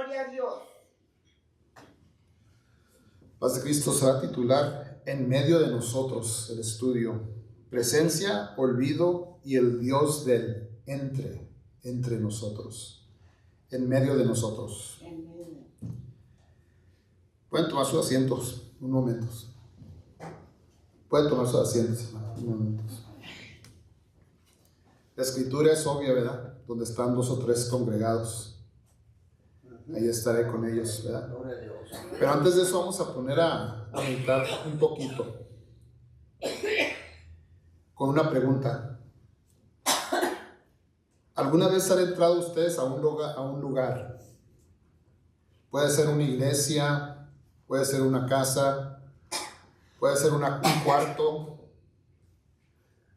Gloria a Dios. Paz de Cristo se va a titular En medio de nosotros el estudio. Presencia, olvido y el Dios del entre nosotros. En medio de nosotros. Pueden tomar sus asientos un momento. Pueden tomar sus asientos un momento. La escritura es obvia, ¿verdad? Donde están 2 o 3 congregados, ahí estaré con ellos, ¿verdad? Pero antes de eso vamos a poner a meditar un poquito con una pregunta. ¿Alguna vez han entrado ustedes a un lugar? Puede ser una iglesia, puede ser una casa, puede ser un cuarto,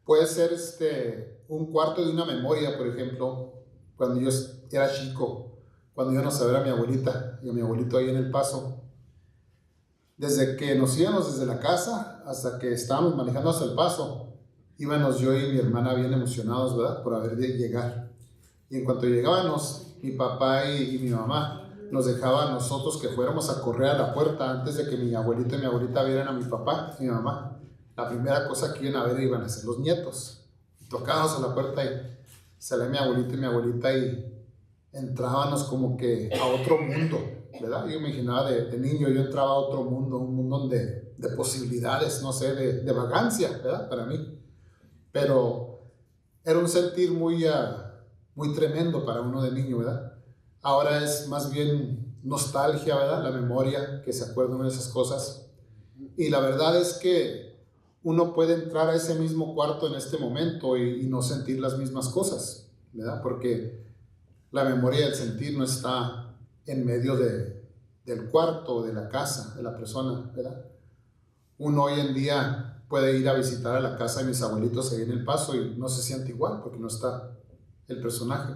puede ser un cuarto de una memoria, por ejemplo, cuando yo era chico, cuando íbamos a ver a mi abuelita y a mi abuelito ahí en El Paso. Desde que nos íbamos desde la casa hasta que estábamos manejando hasta El Paso, íbamos yo y mi hermana bien emocionados, ¿verdad?, por haber de llegar. Y en cuanto llegábamos, mi papá y mi mamá nos dejaban a nosotros que fuéramos a correr a la puerta antes de que mi abuelito y mi abuelita vieran a mi papá y mi mamá. La primera cosa que iban a ver iban a ser los nietos. Tocábamos a la puerta y salía mi abuelito y mi abuelita y entrábamos como que a otro mundo, ¿verdad? Yo me imaginaba de niño, yo entraba a otro mundo, un mundo de posibilidades, no sé, de vagancia, ¿verdad? Para mí. Pero era un sentir muy tremendo para uno de niño, ¿verdad? Ahora es más bien nostalgia, ¿verdad? La memoria, que se acuerdan de esas cosas. Y la verdad es que uno puede entrar a ese mismo cuarto en este momento y no sentir las mismas cosas, ¿verdad? Porque la memoria del sentir no está en medio del cuarto, de la casa, de la persona, ¿verdad? Uno hoy en día puede ir a visitar a la casa de mis abuelitos ahí en El Paso y no se siente igual porque no está el personaje.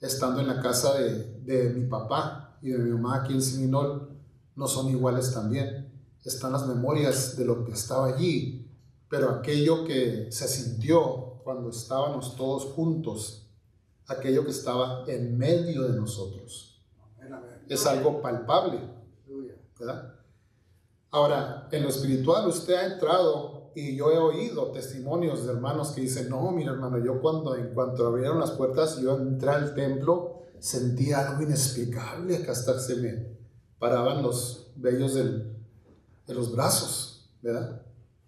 Estando en la casa de mi papá y de mi mamá aquí en Seminole, no son iguales también. Están las memorias de lo que estaba allí, pero aquello que se sintió cuando estábamos todos juntos, aquello que estaba en medio de nosotros, es algo palpable, ¿verdad? Ahora, en lo espiritual usted ha entrado y yo he oído testimonios de hermanos que dicen, no, mira hermano, yo en cuanto abrieron las puertas, yo entré al templo, sentí algo inexplicable que hasta se me paraban los vellos de los brazos, ¿verdad?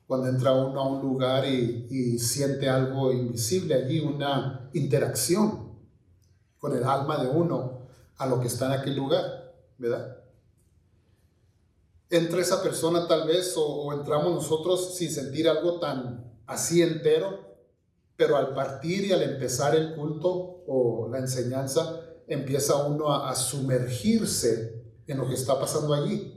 Cuando entra uno a un lugar y siente algo invisible allí, una interacción con el alma de uno a lo que está en aquel lugar, ¿verdad? Entra esa persona tal vez o entramos nosotros sin sentir algo tan así entero, pero al partir y al empezar el culto o la enseñanza, empieza uno a sumergirse en lo que está pasando allí.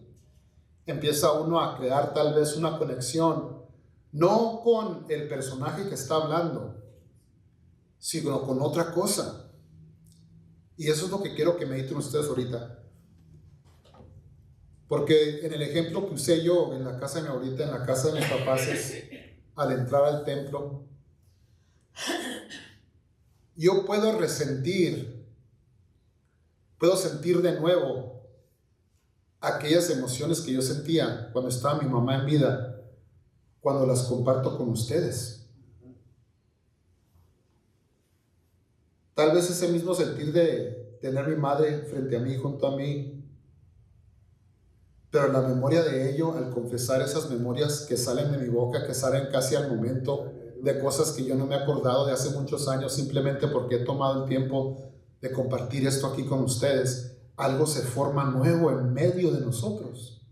Empieza uno a crear tal vez una conexión, no con el personaje que está hablando, sino con otra cosa. Y eso es lo que quiero que mediten ustedes ahorita. Porque en el ejemplo que usé yo en la casa de mi abuelita, en la casa de mis papás, al entrar al templo, yo puedo sentir de nuevo aquellas emociones que yo sentía cuando estaba mi mamá en vida, cuando las comparto con ustedes. Tal vez ese mismo sentir de tener mi madre frente a mí, junto a mí, pero la memoria de ello, al confesar esas memorias que salen de mi boca, que salen casi al momento, de cosas que yo no me he acordado de hace muchos años, simplemente porque he tomado el tiempo de compartir esto aquí con ustedes, algo se forma nuevo en medio de nosotros.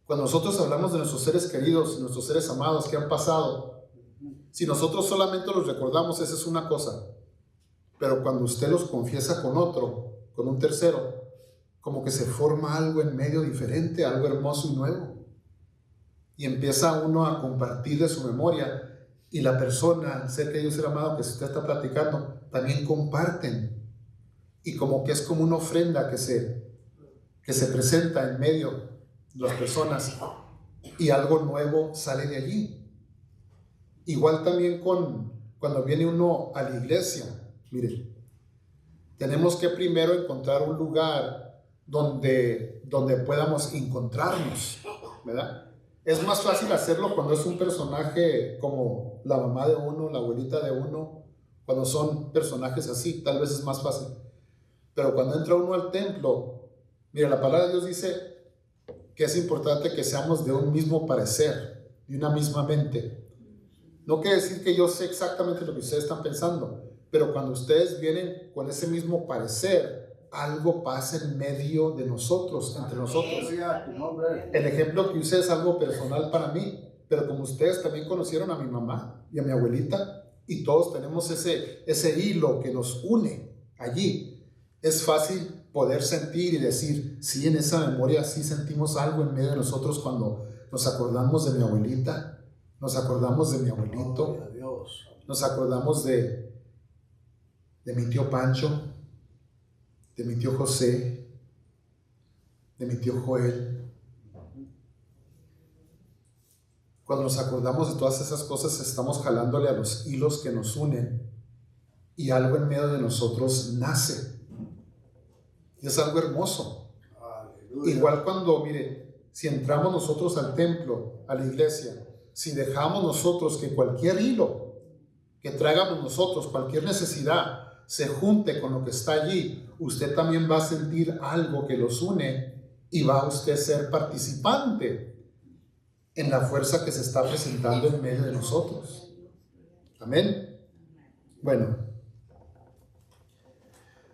Cuando nosotros hablamos de nuestros seres queridos, nuestros seres amados que han pasado, si nosotros solamente los recordamos, esa es una cosa. Pero cuando usted los confiesa con otro, con un tercero, como que se forma algo en medio diferente, algo hermoso y nuevo. Y empieza uno a compartir de su memoria y la persona, el ser querido, ser amado que usted está platicando, también comparten. Y como que es como una ofrenda que se presenta en medio de las personas y algo nuevo sale de allí. Igual también cuando viene uno a la iglesia, mire, tenemos que primero encontrar un lugar donde podamos encontrarnos, ¿verdad? Es más fácil hacerlo cuando es un personaje como la mamá de uno, la abuelita de uno, cuando son personajes así, tal vez es más fácil. Pero cuando entra uno al templo, mira, la palabra de Dios dice que es importante que seamos de un mismo parecer, de una misma mente. No quiere decir que yo sé exactamente lo que ustedes están pensando, pero cuando ustedes vienen con ese mismo parecer, algo pasa en medio de nosotros, entre nosotros. El ejemplo que usé es algo personal para mí, pero como ustedes también conocieron a mi mamá y a mi abuelita, y todos tenemos ese hilo que nos une allí, es fácil poder sentir y decir, sí, en esa memoria sí sentimos algo en medio de nosotros cuando nos acordamos de mi abuelita, nos acordamos de mi abuelito, nos acordamos de mi tío Pancho, de mi tío José, de mi tío Joel. Cuando nos acordamos de todas esas cosas, estamos jalándole a los hilos que nos unen y algo en medio de nosotros nace. Y es algo hermoso. Aleluya. Igual cuando, mire, si entramos nosotros al templo, a la iglesia, si dejamos nosotros que cualquier hilo que traigamos nosotros, cualquier necesidad, se junte con lo que está allí, usted también va a sentir algo que los une y va a usted ser participante en la fuerza que se está presentando en medio de nosotros. Amén. Bueno,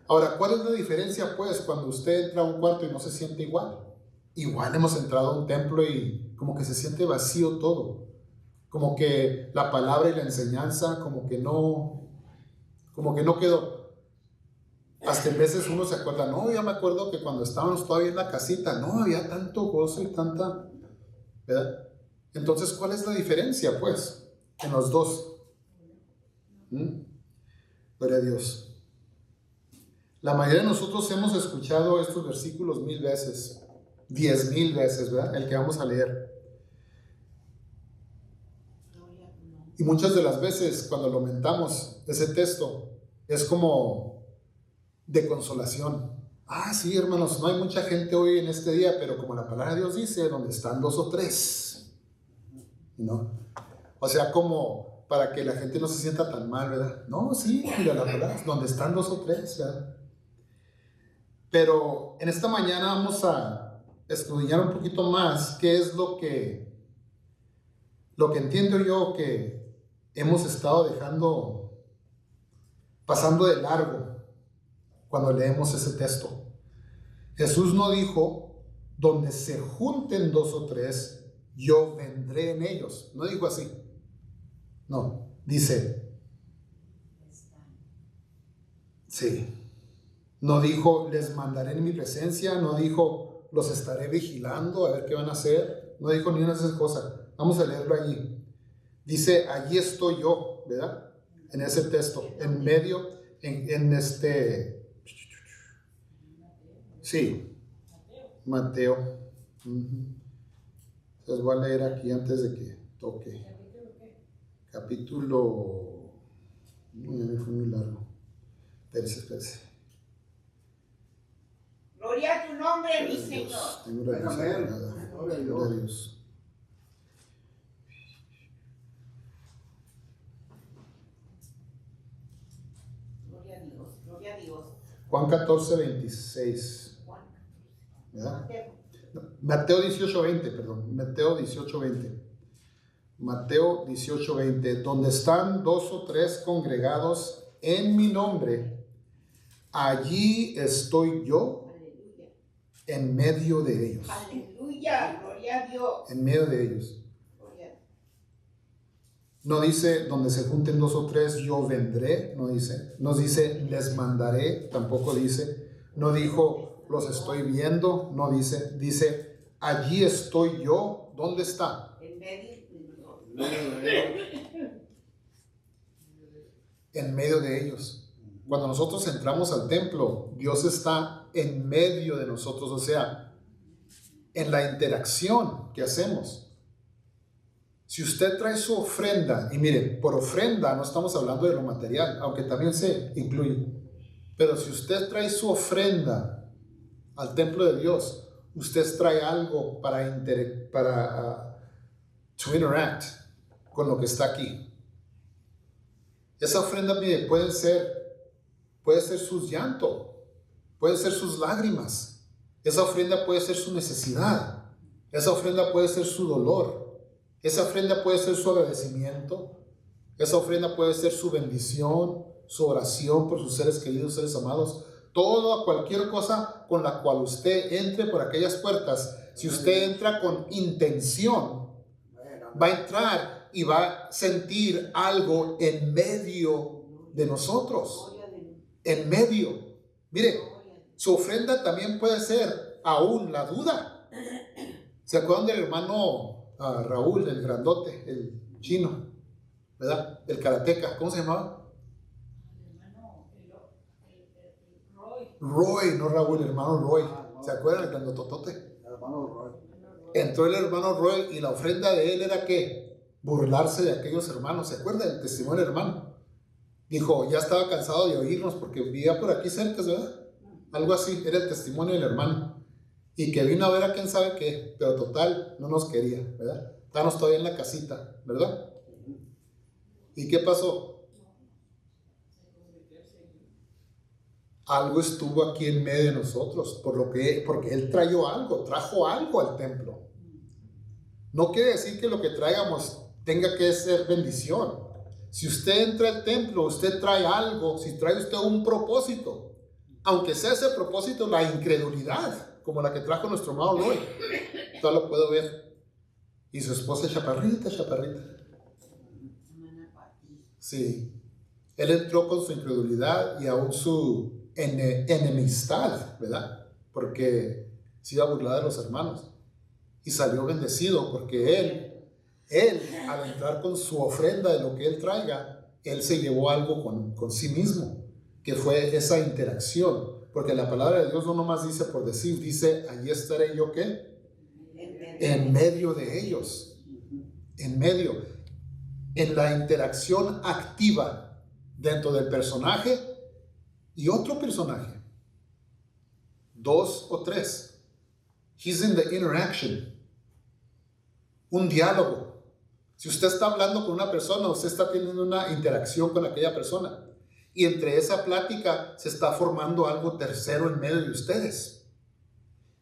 ahora, ¿cuál es la diferencia pues cuando usted entra a un cuarto y no se siente igual? Igual hemos entrado a un templo y como que se siente vacío todo, como que la palabra y la enseñanza como que no quedó. Hasta en veces uno se acuerda, no, ya me acuerdo que cuando estábamos todavía en la casita, no había tanto gozo y tanta, ¿verdad? Entonces, ¿cuál es la diferencia, pues, en los dos? Gloria a Dios. La mayoría de nosotros hemos escuchado estos versículos 1000 veces, 10,000 veces, ¿verdad? El que vamos a leer. Y muchas de las veces cuando lo mentamos, ese texto es como de consolación. Ah, sí, hermanos, no hay mucha gente hoy en este día, pero como la palabra de Dios dice, donde están 2 o 3, ¿no? O sea, como para que la gente no se sienta tan mal, ¿verdad? No, sí, mira la palabra, donde están 2 o 3, ¿verdad? Pero en esta mañana vamos a escudriñar un poquito más qué es lo que entiendo yo que hemos estado dejando, pasando de largo cuando leemos ese texto. Jesús no dijo, donde se junten 2 o 3, yo vendré en ellos. No dijo así. No, dice, sí. No dijo, les mandaré en mi presencia. No dijo, los estaré vigilando a ver qué van a hacer. No dijo ni una de esas cosas. Vamos a leerlo allí. Dice, allí estoy yo, ¿verdad? En ese texto, en medio, en este... Sí, Mateo. Les voy a leer aquí antes de que toque. Capítulo... No, ya me fue muy largo. Espérese. Gloria a tu nombre, mi Señor. Tengo la Gloria a Dios. Gloria a Dios. Juan 14, 26. ¿Verdad? Mateo 18, 20, perdón. Mateo 18, 20. Mateo 18, 20. Donde están 2 o 3 congregados en mi nombre, allí estoy yo. Aleluya. En medio de ellos. Aleluya. Gloria a Dios. En medio de ellos. No dice, donde se junten 2 o 3, yo vendré. No dice. No dice, les mandaré. Tampoco dice. No dijo, los estoy viendo. No dice. Dice, allí estoy yo. ¿Dónde está? En medio. En medio de ellos. Cuando nosotros entramos al templo, Dios está en medio de nosotros. O sea, en la interacción que hacemos. Si usted trae su ofrenda, y miren, por ofrenda no estamos hablando de lo material, aunque también se incluye, Pero si usted trae su ofrenda al templo de Dios, usted trae algo para to interact con lo que está aquí. Esa ofrenda, mire, puede ser sus llantos, puede ser sus lágrimas. Esa ofrenda puede ser su necesidad. Esa ofrenda puede ser su dolor. Esa ofrenda puede ser su agradecimiento. Esa ofrenda puede ser su bendición, su oración por sus seres queridos, seres amados. Todo, cualquier cosa con la cual usted entre por aquellas puertas, si usted entra con intención, va a entrar y va a sentir algo en medio de nosotros. En medio. Mire, su ofrenda también puede ser aún la duda. ¿Se acuerdan del hermano Raúl, el grandote, el chino, ¿verdad? El karateca, ¿cómo se llamaba? Roy, no Raúl, el hermano Roy. ¿Se acuerdan del grandototote? El hermano Roy. Entró el hermano Roy y la ofrenda de él era ¿qué? Burlarse de aquellos hermanos. ¿Se acuerdan del testimonio del hermano? Dijo, ya estaba cansado de oírnos porque vivía por aquí cerca, ¿verdad? Algo así, era el testimonio del hermano. Y que vino a ver a quién sabe qué, pero total, no nos quería, ¿verdad? Estábamos todavía en la casita, ¿verdad? ¿Y qué pasó? Algo estuvo aquí en medio de nosotros, porque él trajo algo al templo. No quiere decir que lo que traigamos tenga que ser bendición. Si usted entra al templo, usted trae algo, si trae usted un propósito, aunque sea ese propósito la incredulidad, como la que trajo nuestro hermano Roy, todo lo puedo ver. Y su esposa chaparrita. Sí. Él entró con su incredulidad y aún su enemistad, ¿verdad? Porque se iba a burlar de los hermanos. Y salió bendecido porque él al entrar con su ofrenda de lo que él traiga, él se llevó algo con sí mismo, que fue esa interacción. Porque la palabra de Dios no nomás dice por decir, dice, allí estaré yo, ¿qué? En medio de ellos. En medio. En la interacción activa dentro del personaje y otro personaje. 2 o 3. He's in the interaction. Un diálogo. Si usted está hablando con una persona, usted está teniendo una interacción con aquella persona. Y entre esa plática se está formando algo tercero en medio de ustedes.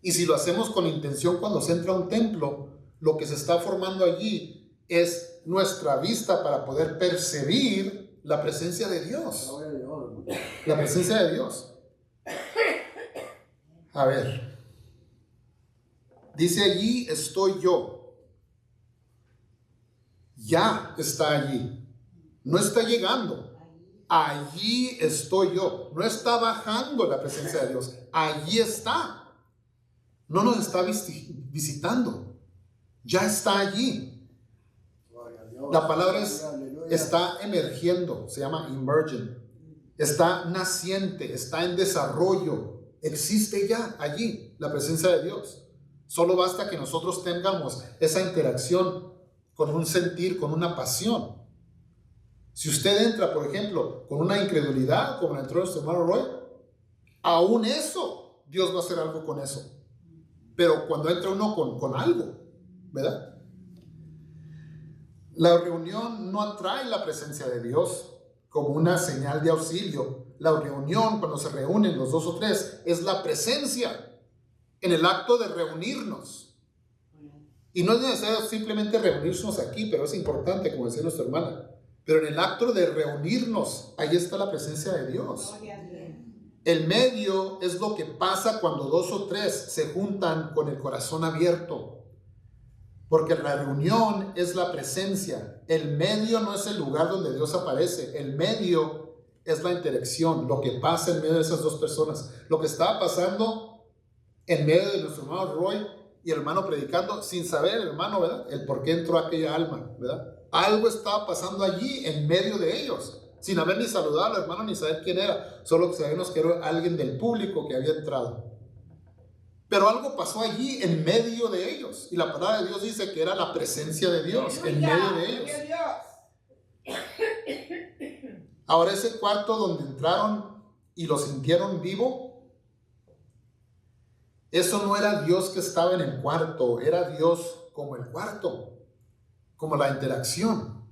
Y si lo hacemos con intención cuando se entra a un templo, lo que se está formando allí es nuestra vista para poder percibir la presencia de Dios. La presencia de Dios. A ver. Dice allí estoy yo. Ya está allí. No está llegando. Allí estoy yo. No está bajando la presencia de Dios. Allí está. No nos está visitando. Ya está allí. La palabra está emergiendo. Se llama emergent. Está naciente. Está en desarrollo. Existe ya allí la presencia de Dios. Solo basta que nosotros tengamos esa interacción con un sentir, con una pasión. Si usted entra, por ejemplo, con una incredulidad, como entró nuestro hermano Roy, aún eso, Dios va a hacer algo con eso. Pero cuando entra uno con algo, ¿verdad? La reunión no atrae la presencia de Dios como una señal de auxilio. La reunión, cuando se reúnen los 2 o 3, es la presencia en el acto de reunirnos. Y no es necesario simplemente reunirnos aquí, pero es importante, como decía nuestra hermana. Pero en el acto de reunirnos, ahí está la presencia de Dios. El medio es lo que pasa cuando 2 o 3 se juntan con el corazón abierto. Porque la reunión es la presencia. El medio no es el lugar donde Dios aparece. El medio es la interacción, lo que pasa en medio de esas 2 personas. Lo que estaba pasando en medio de nuestro hermano Roy y el hermano predicando, sin saber el hermano, ¿verdad? El por qué entró aquella alma, ¿verdad? Algo estaba pasando allí en medio de ellos, sin haber ni saludado al hermano ni saber quién era, solo que sabemos que era alguien del público que había entrado. Pero algo pasó allí en medio de ellos, y la palabra de Dios dice que era la presencia de Dios en medio de ellos. Ahora ese cuarto donde entraron y lo sintieron vivo, eso no era Dios que estaba en el cuarto, era Dios como el cuarto, como la interacción.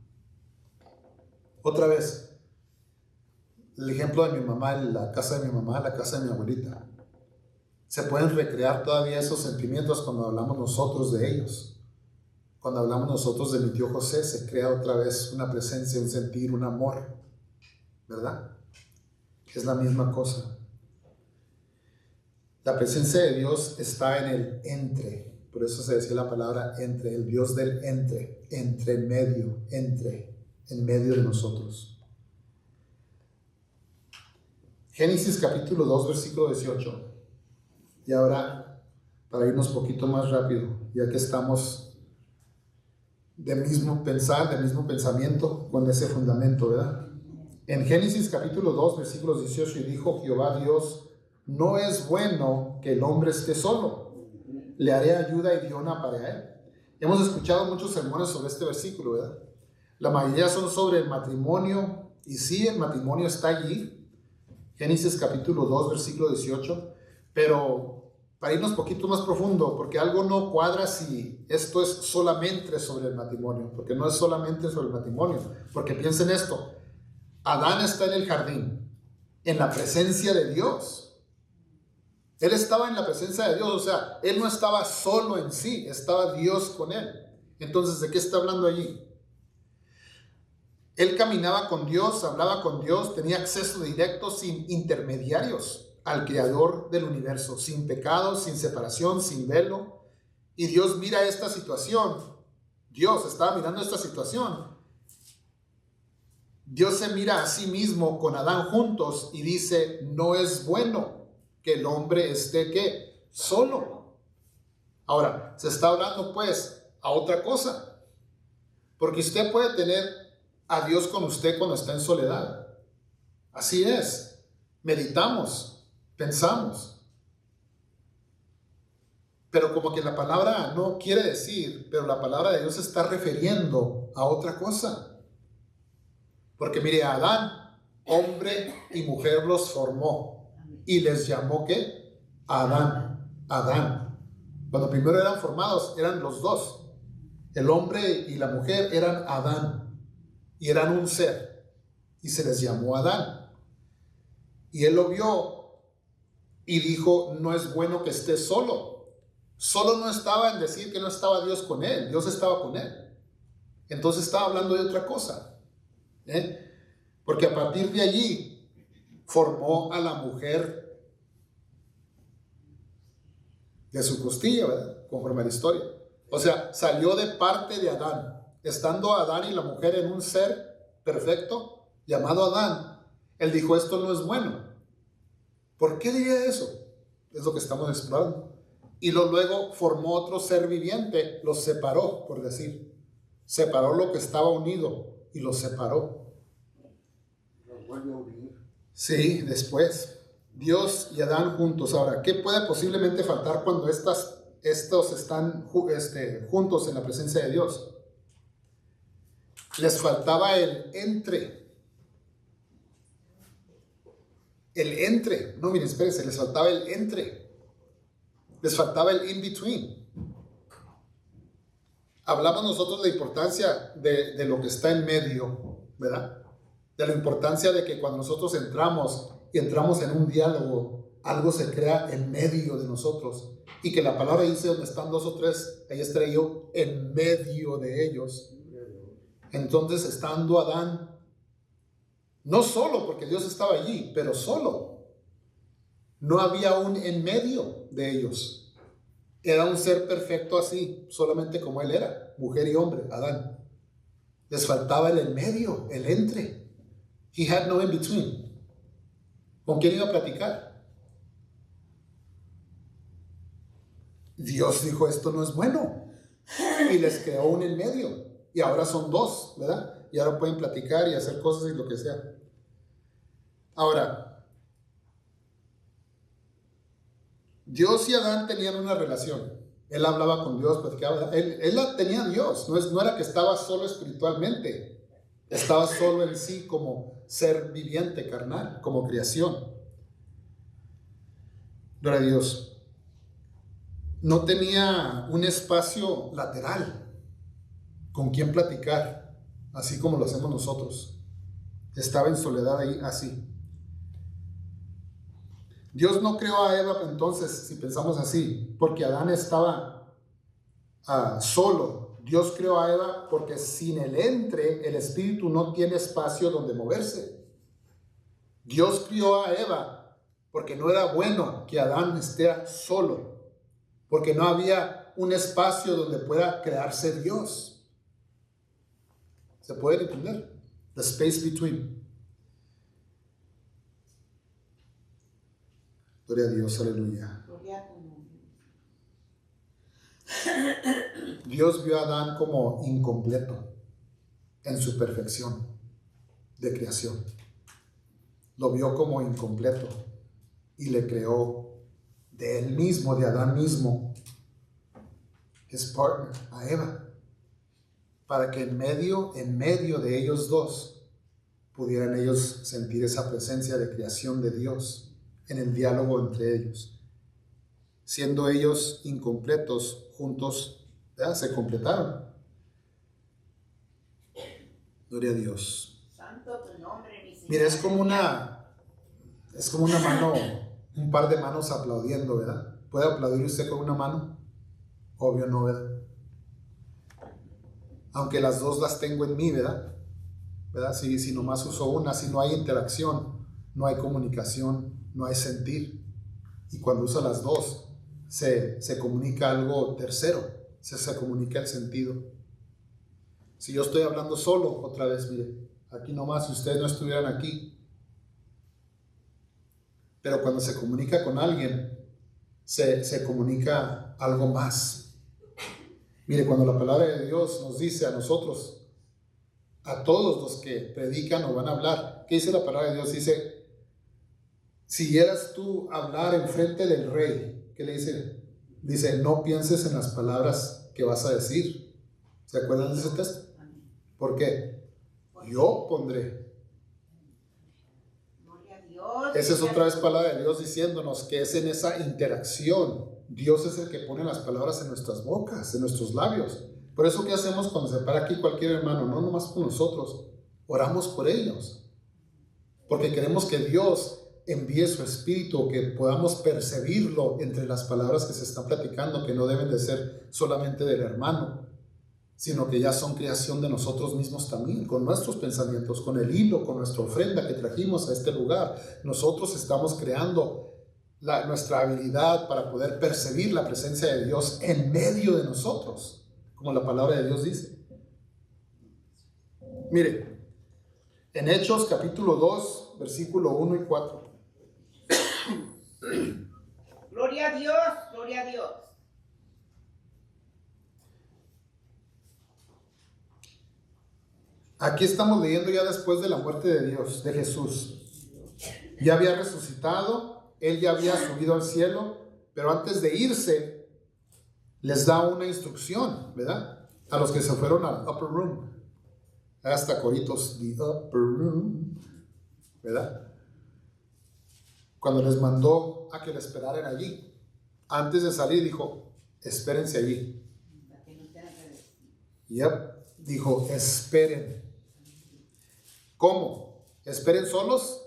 Otra vez, el ejemplo de mi mamá, la casa de mi mamá, la casa de mi abuelita. Se pueden recrear todavía esos sentimientos cuando hablamos nosotros de ellos. Cuando hablamos nosotros de mi tío José, se crea otra vez una presencia, un sentir, un amor, ¿verdad? Es la misma cosa. La presencia de Dios está en el entre. Por eso se decía la palabra entre, el Dios del entre medio, en medio de nosotros. Génesis capítulo 2, versículo 18. Y ahora, para irnos un poquito más rápido, ya que estamos de mismo pensamiento con ese fundamento, ¿verdad? En Génesis capítulo 2, versículos 18, y dijo Jehová Dios, no es bueno que el hombre esté solo, le haré ayuda idónea para él. Hemos escuchado muchos sermones sobre este versículo, ¿verdad? La mayoría son sobre el matrimonio, y sí, el matrimonio está allí, Génesis capítulo 2, versículo 18, pero para irnos un poquito más profundo, porque algo no cuadra si esto es solamente sobre el matrimonio, porque no es solamente sobre el matrimonio, porque piensen esto, Adán está en el jardín, en la presencia de Dios. Él estaba en la presencia de Dios, o sea, él no estaba solo en sí, estaba Dios con él. Entonces, ¿de qué está hablando allí? Él caminaba con Dios, hablaba con Dios, tenía acceso directo sin intermediarios al creador del universo, sin pecado, sin separación, sin velo. Y Dios mira esta situación. Dios estaba mirando esta situación. Dios se mira a sí mismo con Adán juntos y dice, no es bueno que el hombre esté, ¿qué? Solo. Ahora, se está hablando pues a otra cosa. Porque usted puede tener a Dios con usted cuando está en soledad. Así es. Meditamos. Pensamos, pero como que la palabra no quiere decir, pero la palabra de Dios se está refiriendo a otra cosa. Porque mire, Adán, hombre y mujer los formó y les llamó ¿qué? Adán, Adán. Cuando primero eran formados, eran los dos. El hombre y la mujer eran Adán y eran un ser y se les llamó Adán. Y él lo vio y dijo, no es bueno que esté solo. Solo no estaba en decir que no estaba Dios con él. Dios estaba con él. Entonces estaba hablando de otra cosa. Porque a partir de allí formó a la mujer de su costilla, ¿verdad? Conforme a la historia. O sea, salió de parte de Adán. Estando Adán y la mujer en un ser perfecto llamado Adán, él dijo, esto no es bueno. ¿Por qué diría eso? Es lo que estamos explorando. Y luego formó otro ser viviente, los separó, por decir. Separó lo que estaba unido y los separó. Los vuelve a unir. Sí, después. Dios y Adán juntos. Ahora, ¿qué puede posiblemente faltar cuando estos están juntos en la presencia de Dios? Les faltaba el entre. El entre, no miren, espérense, les faltaba el entre, les faltaba el in between. Hablamos nosotros de la importancia de lo que está en medio, ¿verdad? De la importancia de que cuando nosotros entramos en un diálogo, algo se crea en medio de nosotros. Y que la palabra dice, donde están dos o tres, ahí estaré yo en medio de ellos. Entonces, estando Adán, no solo porque Dios estaba allí, pero solo. No había un en medio de ellos. Era un ser perfecto así, solamente como él era, mujer y hombre, Adán. Les faltaba el en medio, el entre. He had no in between. ¿Con quién iba a platicar? Dios dijo, esto no es bueno. Y les creó un en medio. Y ahora son dos, ¿verdad? Y ahora pueden platicar y hacer cosas y lo que sea. Ahora, Dios y Adán tenían una relación. Él hablaba con Dios, platicaba. Él tenía a Dios. No era que estaba solo espiritualmente. Estaba solo en sí como ser viviente, carnal, como creación. Gloria a Dios. No tenía un espacio lateral con quien platicar, así como lo hacemos nosotros. Estaba en soledad ahí, así. Dios no creó a Eva entonces, si pensamos así, porque Adán estaba solo. Dios creó a Eva porque sin el entre, el espíritu no tiene espacio donde moverse. Dios crió a Eva porque no era bueno que Adán esté solo, porque no había un espacio donde pueda crearse Dios. ¿Se puede entender? The space between. Gloria a Dios, aleluya. Gloria a tu nombre. Dios vio a Adán como incompleto en su perfección de creación. Lo vio como incompleto y le creó de él mismo, de Adán mismo, his partner, a Eva, para que en medio de ellos dos pudieran ellos sentir esa presencia de creación de Dios en el diálogo entre ellos. Siendo ellos incompletos, juntos, ¿verdad?, se completaron. Gloria a Dios. Santo tu nombre, mi Señor. Mira, es como una mano, un par de manos aplaudiendo, ¿verdad? ¿Puede aplaudir usted con una mano? Obvio no, ¿verdad? Aunque las dos las tengo en mí, ¿verdad? Si nomás uso una, si no hay interacción, no hay comunicación, no hay sentir. Y cuando uso las dos, se comunica algo tercero, se comunica el sentido. Si yo estoy hablando solo, otra vez, mire, aquí nomás, si ustedes no estuvieran aquí, pero cuando se comunica con alguien, se comunica algo más. Mire, cuando la palabra de Dios nos dice a nosotros, a todos los que predican o van a hablar, ¿qué dice la palabra de Dios? Dice, si quieras tú hablar en frente del rey, ¿qué le dice? Dice, no pienses en las palabras que vas a decir. ¿Se acuerdan de ese texto? ¿Por qué? Yo pondré. Gloria a Dios. Esa es otra vez palabra de Dios diciéndonos que es en esa interacción. Dios es el que pone las palabras en nuestras bocas, en nuestros labios. Por eso, ¿qué hacemos cuando se para aquí cualquier hermano? No nomás con nosotros, oramos por ellos. Porque queremos que Dios envíe su espíritu, que podamos percibirlo entre las palabras que se están platicando, que no deben de ser solamente del hermano, sino que ya son creación de nosotros mismos también, con nuestros pensamientos, con el hilo, con nuestra ofrenda que trajimos a este lugar. Nosotros estamos creando nuestra habilidad para poder percibir la presencia de Dios en medio de nosotros, como la palabra de Dios dice. Mire, en Hechos capítulo 2, versículo 1 y 4. Gloria a Dios, gloria a Dios. Aquí estamos leyendo ya después de la muerte de Dios, de Jesús. Ya había resucitado, Él ya había subido al cielo, pero antes de irse, les da una instrucción, ¿verdad? A los que se fueron al upper room. Hasta coritos, the upper room, ¿verdad? Cuando les mandó a que le esperaran allí. Antes de salir dijo, espérense allí. Dijo, esperen. ¿Cómo? ¿Esperen solos?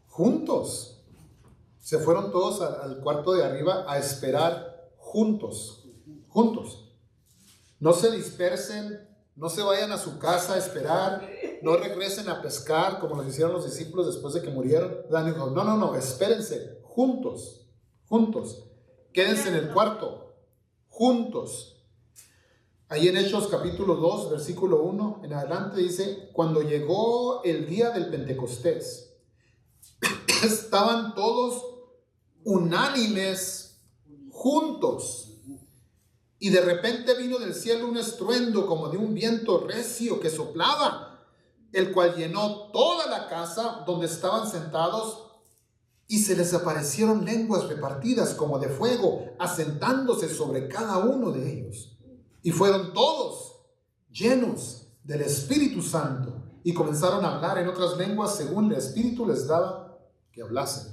Juntos. Se fueron todos al cuarto de arriba a esperar juntos. Juntos. No se dispersen, no se vayan a su casa a esperar, no regresen a pescar como lo hicieron los discípulos después de que murieron. Dijo, no, espérense, juntos, juntos. Quédense en el cuarto, juntos. Ahí en Hechos capítulo 2, versículo 1 en adelante dice, cuando llegó el día del Pentecostés, estaban todos unánimes juntos. Y de repente vino del cielo un estruendo como de un viento recio que soplaba, el cual llenó toda la casa donde estaban sentados, y se les aparecieron lenguas repartidas como de fuego, asentándose sobre cada uno de ellos. Y fueron todos llenos del Espíritu Santo y comenzaron a hablar en otras lenguas según el Espíritu les daba que hablasen.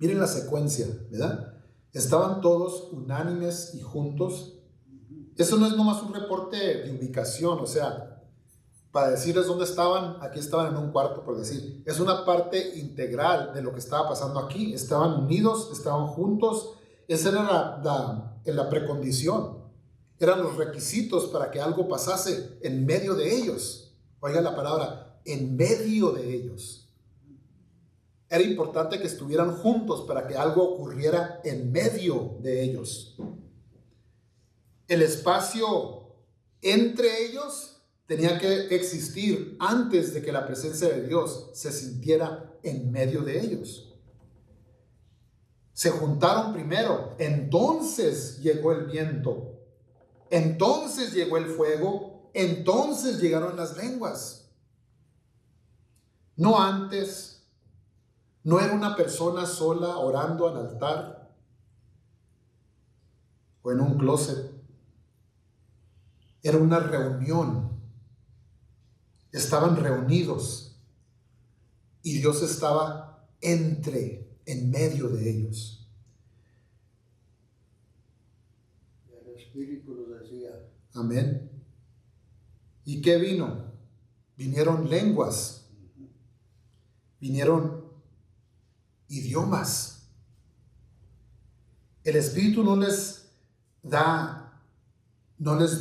Miren la secuencia, ¿verdad? Estaban todos unánimes y juntos. Eso no es nomás un reporte de ubicación, o sea, para decirles dónde estaban, aquí estaban en un cuarto, por decir. Es una parte integral de lo que estaba pasando aquí. Estaban unidos, estaban juntos. Esa era la precondición. Eran los requisitos para que algo pasase en medio de ellos. Oiga la palabra, en medio de ellos. Era importante que estuvieran juntos para que algo ocurriera en medio de ellos. El espacio entre ellos tenía que existir antes de que la presencia de Dios se sintiera en medio de ellos. Se juntaron primero, entonces llegó el viento, entonces llegó el fuego, entonces llegaron las lenguas. No antes. No era una persona sola orando al altar o en un closet. Era una reunión. Estaban reunidos y Dios estaba en medio de ellos. El Espíritu lo decía. Amén. ¿Y qué vino? Vinieron lenguas. Vinieron idiomas. El Espíritu no les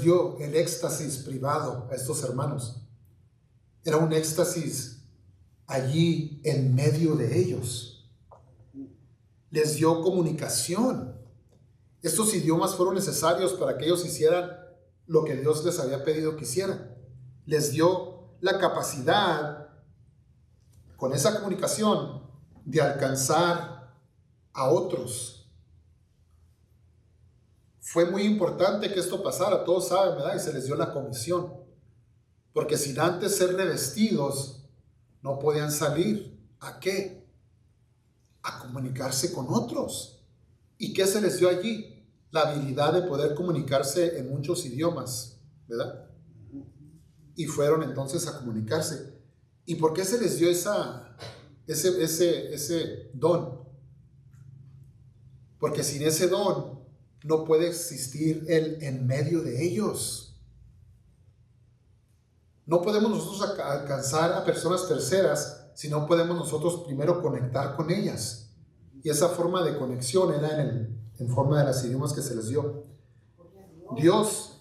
dio el éxtasis privado a estos hermanos. Era un éxtasis allí en medio de ellos. Les dio comunicación. Estos idiomas fueron necesarios para que ellos hicieran lo que Dios les había pedido que hicieran. Les dio la capacidad, con esa comunicación, de alcanzar a otros. Fue muy importante que esto pasara, todos saben, ¿verdad? Y se les dio la comisión, porque sin antes ser revestidos no podían salir. ¿A qué? A comunicarse con otros. ¿Y qué se les dio allí? La habilidad de poder comunicarse en muchos idiomas, ¿verdad? Y fueron entonces a comunicarse. ¿Y por qué se les dio ese don? Porque sin ese don no puede existir Él en medio de ellos. No podemos nosotros alcanzar a personas terceras si no podemos nosotros primero conectar con ellas. Y esa forma de conexión era en forma de los idiomas que se les dio. Dios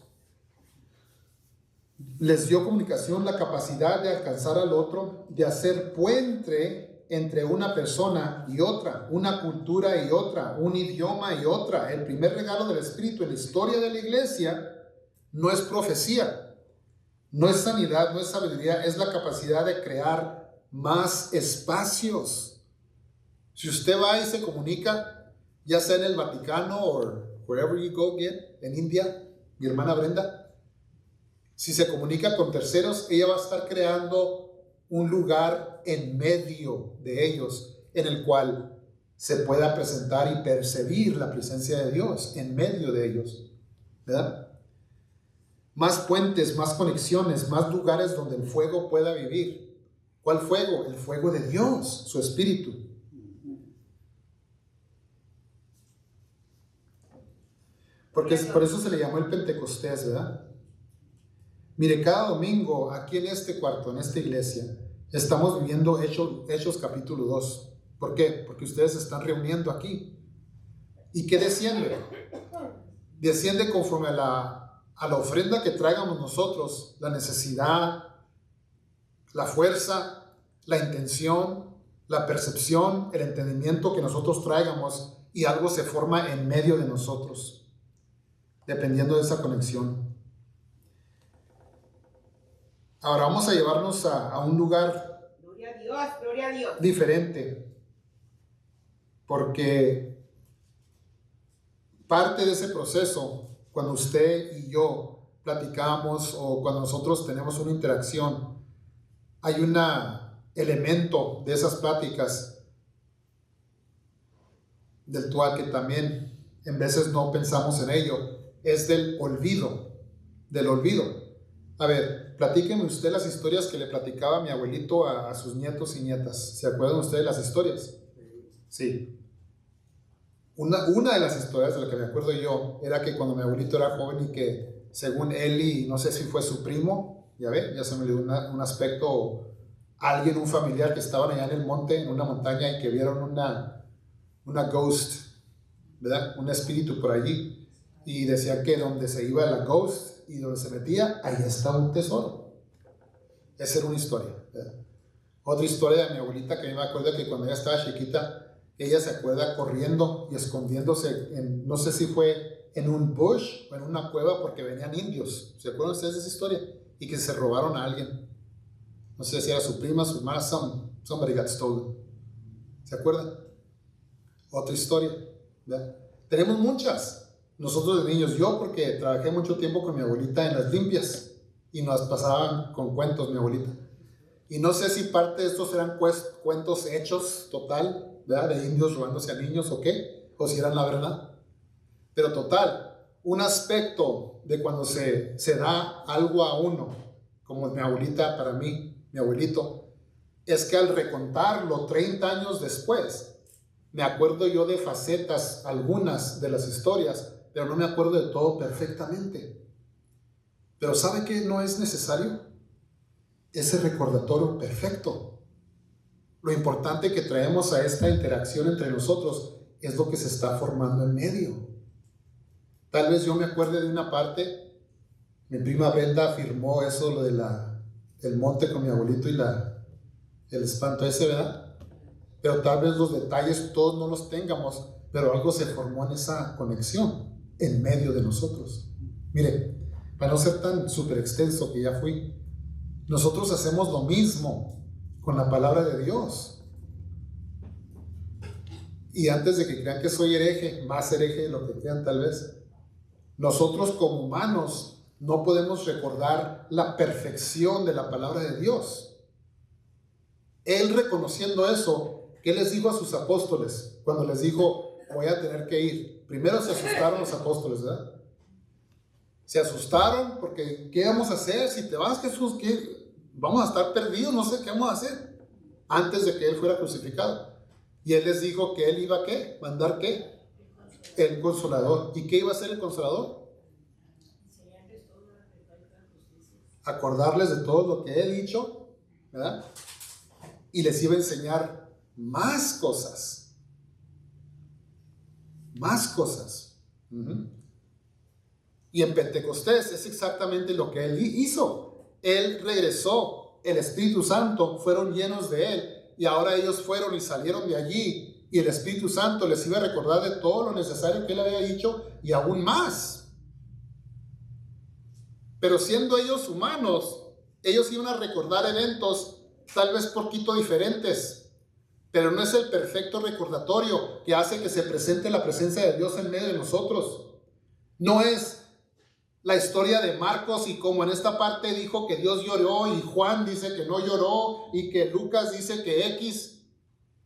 les dio comunicación, la capacidad de alcanzar al otro, de hacer puente entre una persona y otra, una cultura y otra, un idioma y otra. El primer regalo del Espíritu en la historia de la iglesia no es profecía, no es sanidad, no es sabiduría, es la capacidad de crear más espacios. Si usted va y se comunica, ya sea en el Vaticano o wherever you go again, en India, mi hermana Brenda, si se comunica con terceros, ella va a estar creando un lugar en medio de ellos en el cual se pueda presentar y percibir la presencia de Dios en medio de ellos, ¿verdad? Más puentes, más conexiones, más lugares donde el fuego pueda vivir. ¿Cuál fuego? El fuego de Dios, su Espíritu. Porque por eso se le llamó el Pentecostés, ¿verdad? Mire, cada domingo aquí en este cuarto, en esta iglesia, estamos viviendo Hechos capítulo 2. ¿Por qué? Porque ustedes se están reuniendo aquí. ¿Y qué desciende? Desciende conforme a la ofrenda que traigamos nosotros, la necesidad, la fuerza, la intención, la percepción, el entendimiento que nosotros traigamos, y algo se forma en medio de nosotros, dependiendo de esa conexión. Ahora vamos a llevarnos a un lugar Gloria a Dios. diferente, porque parte de ese proceso, cuando usted y yo platicamos o cuando nosotros tenemos una interacción, hay un elemento de esas pláticas del cual que también en veces no pensamos en ello, es del olvido. A ver, platíqueme usted las historias que le platicaba mi abuelito a sus nietos y nietas. ¿Se acuerdan ustedes de las historias? Sí. Una de las historias de la que me acuerdo yo era que cuando mi abuelito era joven y que según él y no sé si fue su primo, ya se me dio un aspecto, alguien, un familiar que estaban allá en el monte, en una montaña y que vieron una ghost, ¿verdad? Un espíritu por allí y decían que donde se iba la ghost y donde se metía, ahí estaba un tesoro. Esa era una historia, ¿verdad? Otra historia de mi abuelita que a mí me acuerdo que cuando ella estaba chiquita, ella se acuerda corriendo y escondiéndose no sé si fue en un bush o en una cueva porque venían indios. ¿Se acuerdan ustedes de esa historia? Y que se robaron a alguien. No sé si era su prima, su hermana, somebody got stolen. ¿Se acuerdan? Otra historia, ¿verdad? Tenemos muchas. Nosotros de niños, yo porque trabajé mucho tiempo con mi abuelita en las limpias y nos pasaban con cuentos mi abuelita. Y no sé si parte de estos eran cuentos hechos total, ¿verdad? De indios robándose a niños o qué, o si eran la verdad. Pero total, un aspecto de cuando se da algo a uno, como mi abuelita para mí, mi abuelito, es que al recontarlo 30 años después, me acuerdo yo de facetas, algunas de las historias, pero no me acuerdo de todo perfectamente. Pero ¿sabe qué no es necesario? Ese recordatorio perfecto. Lo importante que traemos a esta interacción entre nosotros es lo que se está formando en medio. Tal vez yo me acuerde de una parte, mi prima Brenda afirmó eso, lo del monte con mi abuelito y el espanto ese, ¿verdad? Pero tal vez los detalles todos no los tengamos, pero algo se formó en esa conexión en medio de nosotros. Mire, para no ser tan súper extenso que ya fui, nosotros hacemos lo mismo con la palabra de Dios. Y antes de que crean que soy hereje, más hereje de lo que crean tal vez, nosotros como humanos no podemos recordar la perfección de la palabra de Dios. Él reconociendo eso, ¿qué les dijo a sus apóstoles cuando les dijo, voy a tener que ir? Primero se asustaron los apóstoles, ¿verdad? Se asustaron porque ¿qué vamos a hacer? Si te vas, Jesús, ¿qué? Vamos a estar perdidos, no sé qué vamos a hacer. Antes de que él fuera crucificado. Y él les dijo que él iba a ¿qué? ¿Mandar qué? El Consolador. ¿Y qué iba a hacer el Consolador? Acordarles de todo lo que he dicho, ¿verdad? Y les iba a enseñar más cosas. Más cosas. Y en Pentecostés es exactamente lo que él hizo. Él regresó, el Espíritu Santo, fueron llenos de él. Y ahora ellos fueron y salieron de allí. Y el Espíritu Santo les iba a recordar de todo lo necesario que él había dicho y aún más. Pero siendo ellos humanos, ellos iban a recordar eventos tal vez poquito diferentes. Pero no es el perfecto recordatorio que hace que se presente la presencia de Dios en medio de nosotros. No es la historia de Marcos y como en esta parte dijo que Dios lloró y Juan dice que no lloró y que Lucas dice que X,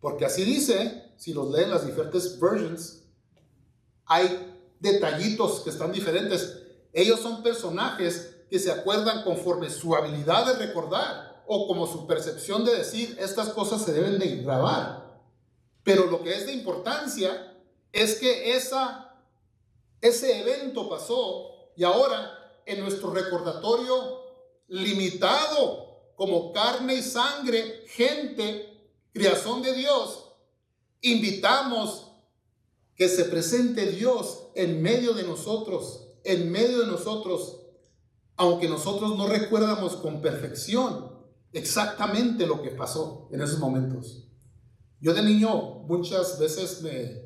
porque así dice, si los leen las diferentes versions, hay detallitos que están diferentes. Ellos son personajes que se acuerdan conforme su habilidad de recordar o como su percepción de decir estas cosas se deben de grabar. Pero lo que es de importancia es que ese evento pasó. Y ahora, en nuestro recordatorio limitado, como carne y sangre, gente, creación de Dios, invitamos que se presente Dios en medio de nosotros, aunque nosotros no recuerdamos con perfección exactamente lo que pasó en esos momentos. Yo de niño muchas veces me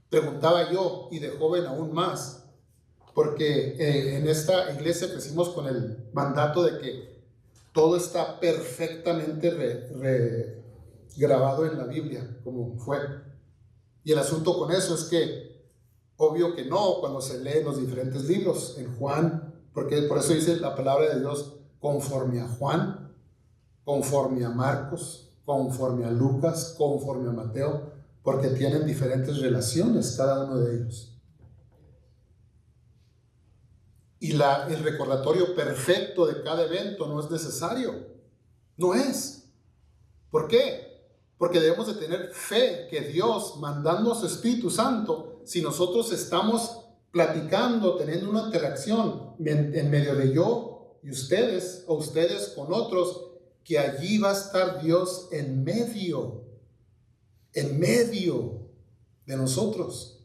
preguntaba yo, y de joven aún más, porque en esta iglesia crecimos con el mandato de que todo está perfectamente grabado en la Biblia, como fue. Y el asunto con eso es que, obvio que no, cuando se leen los diferentes libros, en Juan, porque por eso dice la palabra de Dios conforme a Juan, conforme a Marcos, conforme a Lucas, conforme a Mateo, porque tienen diferentes relaciones cada uno de ellos. Y el recordatorio perfecto de cada evento no es necesario. No es. ¿Por qué? Porque debemos de tener fe que Dios, mandando a su Espíritu Santo, si nosotros estamos platicando, teniendo una interacción en medio de yo y ustedes, o ustedes con otros, que allí va a estar Dios en medio de nosotros.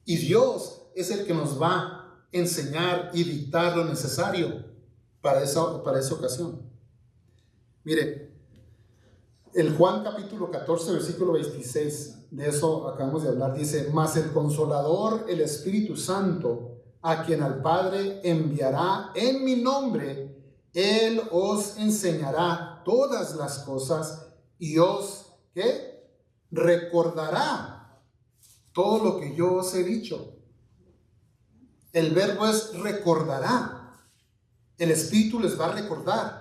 Y Dios es el que nos va a enseñar y dictar lo necesario para esa ocasión. Mire, el Juan capítulo 14, versículo 26, de eso acabamos de hablar, dice: mas el Consolador, el Espíritu Santo, a quien al Padre enviará en mi nombre, Él os enseñará todas las cosas y os, ¿qué? Recordará todo lo que yo os he dicho. El verbo es recordará. El Espíritu les va a recordar.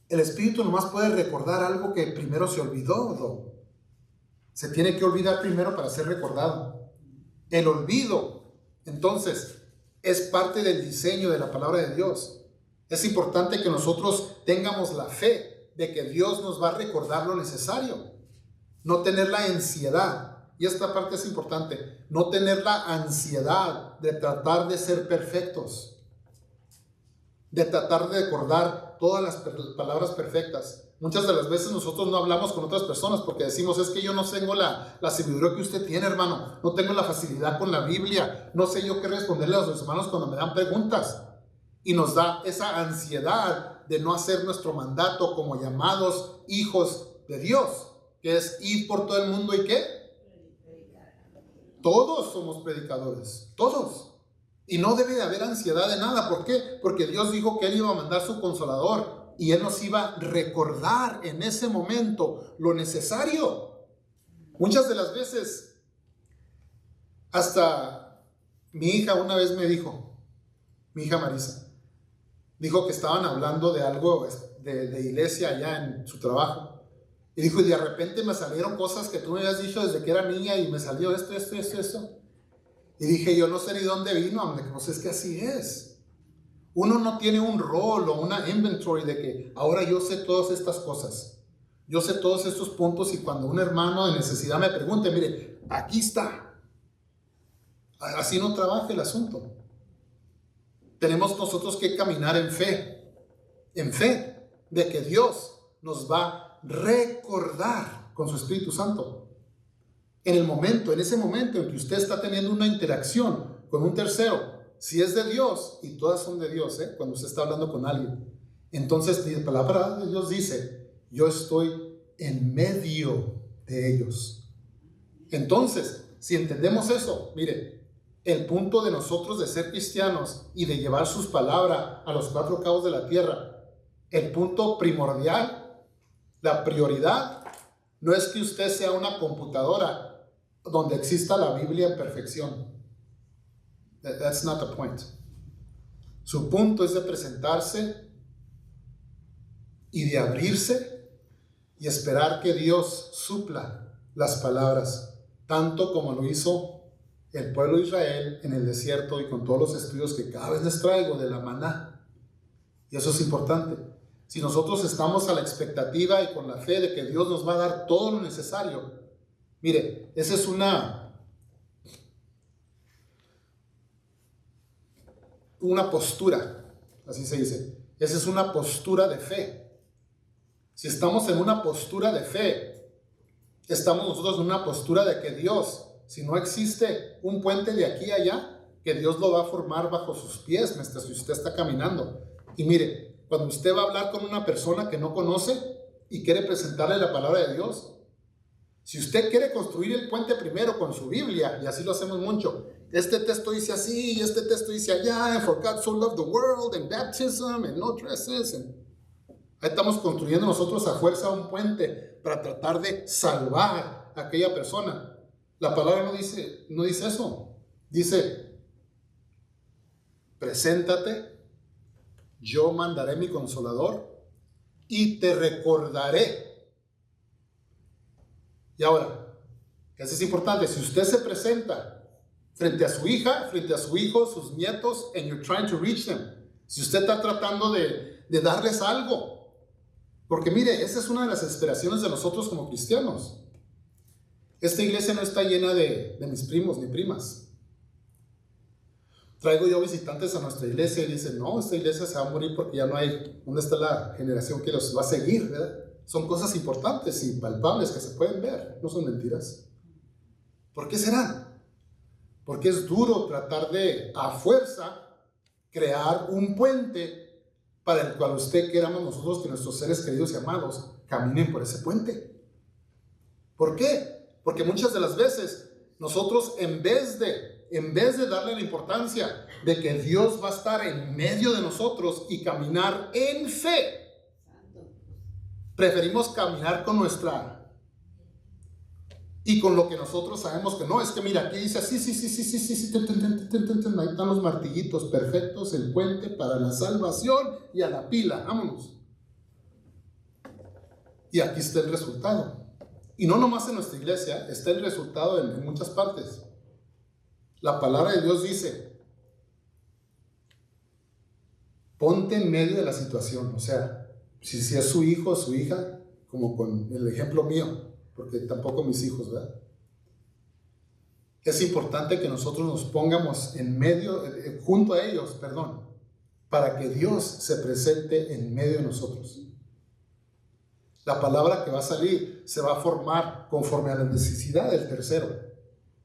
El Espíritu nomás puede recordar algo que primero se olvidó, ¿no? Se tiene que olvidar primero para ser recordado. El olvido, entonces, es parte del diseño de la palabra de Dios. Es importante que nosotros tengamos la fe de que Dios nos va a recordar lo necesario. No tener la ansiedad. Y esta parte es importante. No tener la ansiedad de tratar de ser perfectos. De tratar de recordar todas las palabras perfectas. Muchas de las veces nosotros no hablamos con otras personas porque decimos: es que yo no tengo la sabiduría que usted tiene, hermano. No tengo la facilidad con la Biblia. No sé yo qué responderle a los hermanos cuando me dan preguntas. Y nos da esa ansiedad de no hacer nuestro mandato como llamados hijos de Dios, que es ir por todo el mundo y ¿qué? Todos somos predicadores, todos. Y no debe de haber ansiedad de nada. ¿Por qué? Porque Dios dijo que Él iba a mandar su Consolador y Él nos iba a recordar en ese momento lo necesario. Muchas de las veces, hasta mi hija una vez me dijo, mi hija Marisa, dijo que estaban hablando de algo de iglesia allá en su trabajo. Y dijo: y de repente me salieron cosas que tú me habías dicho desde que era niña y me salió esto. Y dije: yo no sé ni dónde vino, hombre, pues es que así es. Uno no tiene un rol o una inventory de que ahora yo sé todas estas cosas. Yo sé todos estos puntos y cuando un hermano de necesidad me pregunte, mire, aquí está. Así no trabaja el asunto. Tenemos nosotros que caminar en fe de que Dios nos va a recordar con su Espíritu Santo. En ese momento en que usted está teniendo una interacción con un tercero, si es de Dios, y todas son de Dios, cuando usted está hablando con alguien, entonces la palabra de Dios dice: yo estoy en medio de ellos. Entonces, si entendemos eso, mire, el punto de nosotros de ser cristianos y de llevar sus palabras a los 4 cabos de la tierra, el punto primordial, la prioridad, no es que usted sea una computadora donde exista la Biblia en perfección. That's not the point. Su punto es de presentarse y de abrirse y esperar que Dios supla las palabras, tanto como lo hizo el pueblo de Israel en el desierto y con todos los estudios que cada vez les traigo de la maná. Y eso es importante. Si nosotros estamos a la expectativa y con la fe de que Dios nos va a dar todo lo necesario, mire, esa es una postura, así se dice. Esa es una postura de fe. Si estamos en una postura de fe, estamos nosotros en una postura de que Dios, si no existe un puente de aquí a allá, que Dios lo va a formar bajo sus pies mientras usted está caminando. Y mire, cuando usted va a hablar con una persona que no conoce y quiere presentarle la palabra de Dios, si usted quiere construir el puente primero con su Biblia, y así lo hacemos mucho, este texto dice así, y este texto dice allá, and for God so loved the world, and baptism, and no dresses, ahí estamos construyendo nosotros a fuerza un puente para tratar de salvar a aquella persona. La palabra no dice eso. Dice: preséntate, yo mandaré mi Consolador y te recordaré. Y ahora, eso es importante, si usted se presenta frente a su hija, frente a su hijo, sus nietos, and you're trying to reach them, si usted está tratando de darles algo, Porque mire, esa es una de las aspiraciones de nosotros como cristianos. Esta iglesia no está llena de mis primos ni primas. Traigo yo visitantes a nuestra iglesia y dicen, no, esta iglesia se va a morir porque ya no hay, ¿dónde está la generación que los va a seguir? ¿Verdad? Son cosas importantes y palpables que se pueden ver, no son mentiras. ¿Por qué serán? Porque es duro tratar de, a fuerza, crear un puente para el cual usted queramos nosotros que nuestros seres queridos y amados caminen por ese puente. ¿Por qué? Porque muchas de las veces nosotros en vez de darle la importancia de que Dios va a estar en medio de nosotros y caminar en fe, preferimos caminar con nuestra y con lo que nosotros sabemos que no, es que mira, aquí dice así, sí, ahí están los martillitos perfectos, el puente para la salvación y a la pila, vámonos. Y aquí está el resultado. Y no nomás en nuestra iglesia, está el resultado en muchas partes. La palabra de Dios dice, ponte en medio de la situación, o sea, si es su hijo o su hija, como con el ejemplo mío, porque tampoco mis hijos, ¿verdad? Es importante que nosotros nos pongamos en medio, junto a ellos, para que Dios se presente en medio de nosotros. La palabra que va a salir se va a formar conforme a la necesidad del tercero,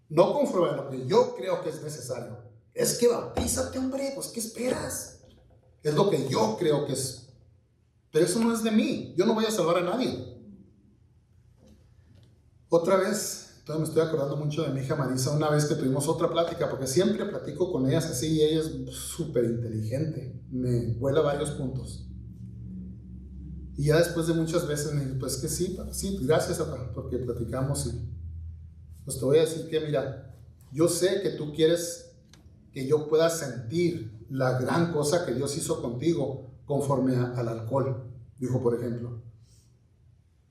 no conforme a lo que yo creo que es necesario. Es que bautízate, hombre, pues ¿qué esperas? Es lo que yo creo que es. Pero eso no es de mí, yo no voy a salvar a nadie. Otra vez, todavía me estoy acordando mucho de mi hija Marisa, una vez que tuvimos otra plática, porque siempre platico con ellas así y ella es súper inteligente, me vuela varios puntos. Y ya después de muchas veces me dijo, pues que sí, gracias papá, porque platicamos y pues te voy a decir que mira, yo sé que tú quieres que yo pueda sentir la gran cosa que Dios hizo contigo conforme al alcohol, dijo por ejemplo.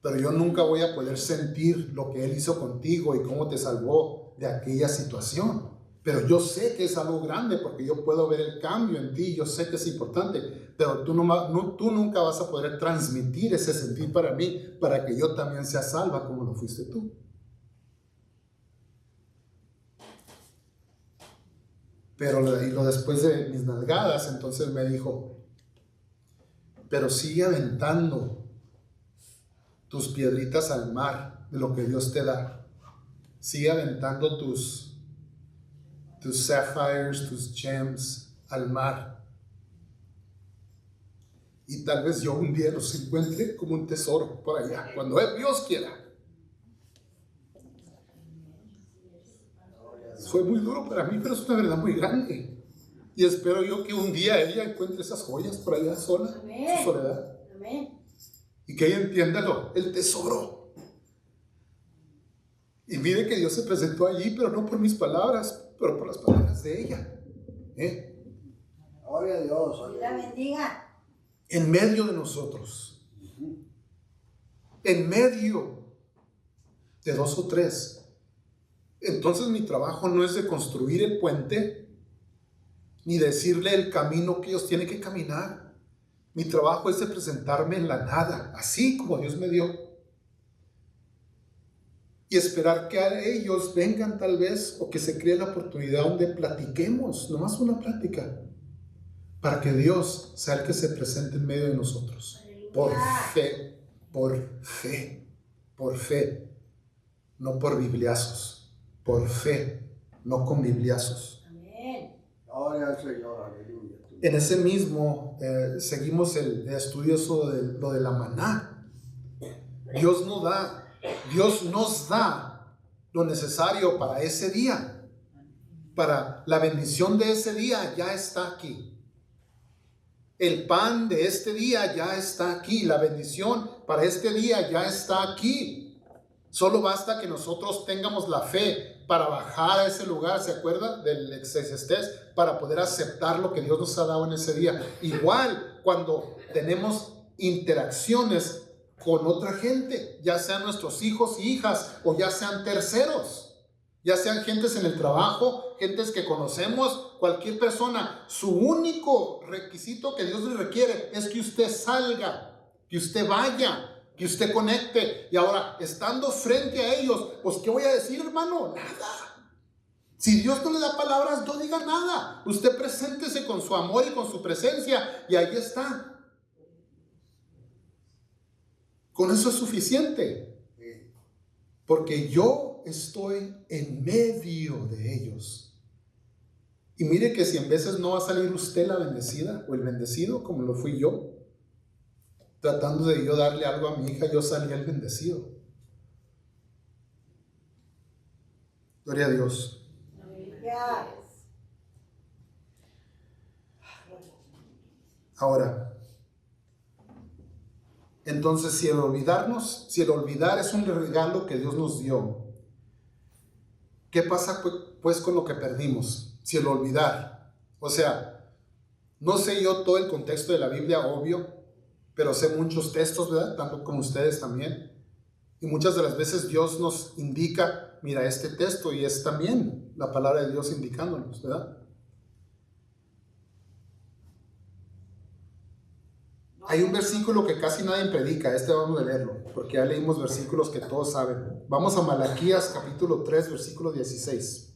Pero yo nunca voy a poder sentir lo que Él hizo contigo y cómo te salvó de aquella situación. Pero yo sé que es algo grande porque yo puedo ver el cambio en ti, yo sé que es importante, pero tú nunca vas a poder transmitir ese sentir para mí, para que yo también sea salva como lo fuiste tú. Pero después de mis nalgadas, entonces me dijo, pero sigue aventando tus piedritas al mar de lo que Dios te da. Sigue aventando tus sapphires, tus gems al mar. Y tal vez yo un día los encuentre como un tesoro por allá, cuando Dios quiera. Fue muy duro para mí, pero es una verdad muy grande. Y espero yo que un día ella encuentre esas joyas por allá sola, en su soledad. Amén. Y que ella entienda el tesoro. Y mire que Dios se presentó allí, pero no por mis palabras, pero por las palabras de ella. Gloria a Dios. Dios la bendiga. En medio de nosotros. En medio de 2 o 3. Entonces mi trabajo no es de construir el puente, ni decirle el camino que ellos tienen que caminar. Mi trabajo es de presentarme en la nada, así como Dios me dio. Y esperar que a ellos vengan tal vez, o que se cree la oportunidad donde platiquemos, nomás una plática, para que Dios sea el que se presente en medio de nosotros. Por fe, por fe, por fe, no por bibliazos, por fe, no con bibliazos. Amén. Gloria al Señor, aleluya. En ese mismo, seguimos el estudio sobre lo de la maná. Dios nos da lo necesario para ese día. Para la bendición de ese día ya está aquí. El pan de este día ya está aquí. La bendición para este día ya está aquí. Solo basta que nosotros tengamos la fe para bajar a ese lugar, ¿se acuerda? Del Eclesiastés, para poder aceptar lo que Dios nos ha dado en ese día. Igual cuando tenemos interacciones con otra gente, ya sean nuestros hijos y hijas, o ya sean terceros, ya sean gentes en el trabajo, gentes que conocemos, cualquier persona, su único requisito que Dios le requiere es que usted salga que usted vaya, que usted conecte. Y ahora, estando frente a ellos, pues ¿qué voy a decir, hermano? Nada. Si Dios no le da palabras, no diga nada. Usted preséntese con su amor y con su presencia, y ahí está. Con eso es suficiente. Porque yo estoy en medio de ellos. Y mire que si en veces no va a salir usted la bendecida o el bendecido, como lo fui yo, tratando de yo darle algo a mi hija, yo salí el bendecido. Gloria a Dios. Ahora, entonces si el olvidar es un regalo que Dios nos dio, ¿qué pasa pues con lo que perdimos? Si el olvidar, o sea, no sé yo todo el contexto de la Biblia, obvio, pero sé muchos textos, ¿verdad? Tanto como ustedes también. Y muchas de las veces Dios nos indica, mira, este texto, y es también la palabra de Dios indicándonos, ¿verdad? Hay un versículo que casi nadie predica, vamos a leerlo, porque ya leímos versículos que todos saben. Vamos a Malaquías capítulo 3, versículo 16.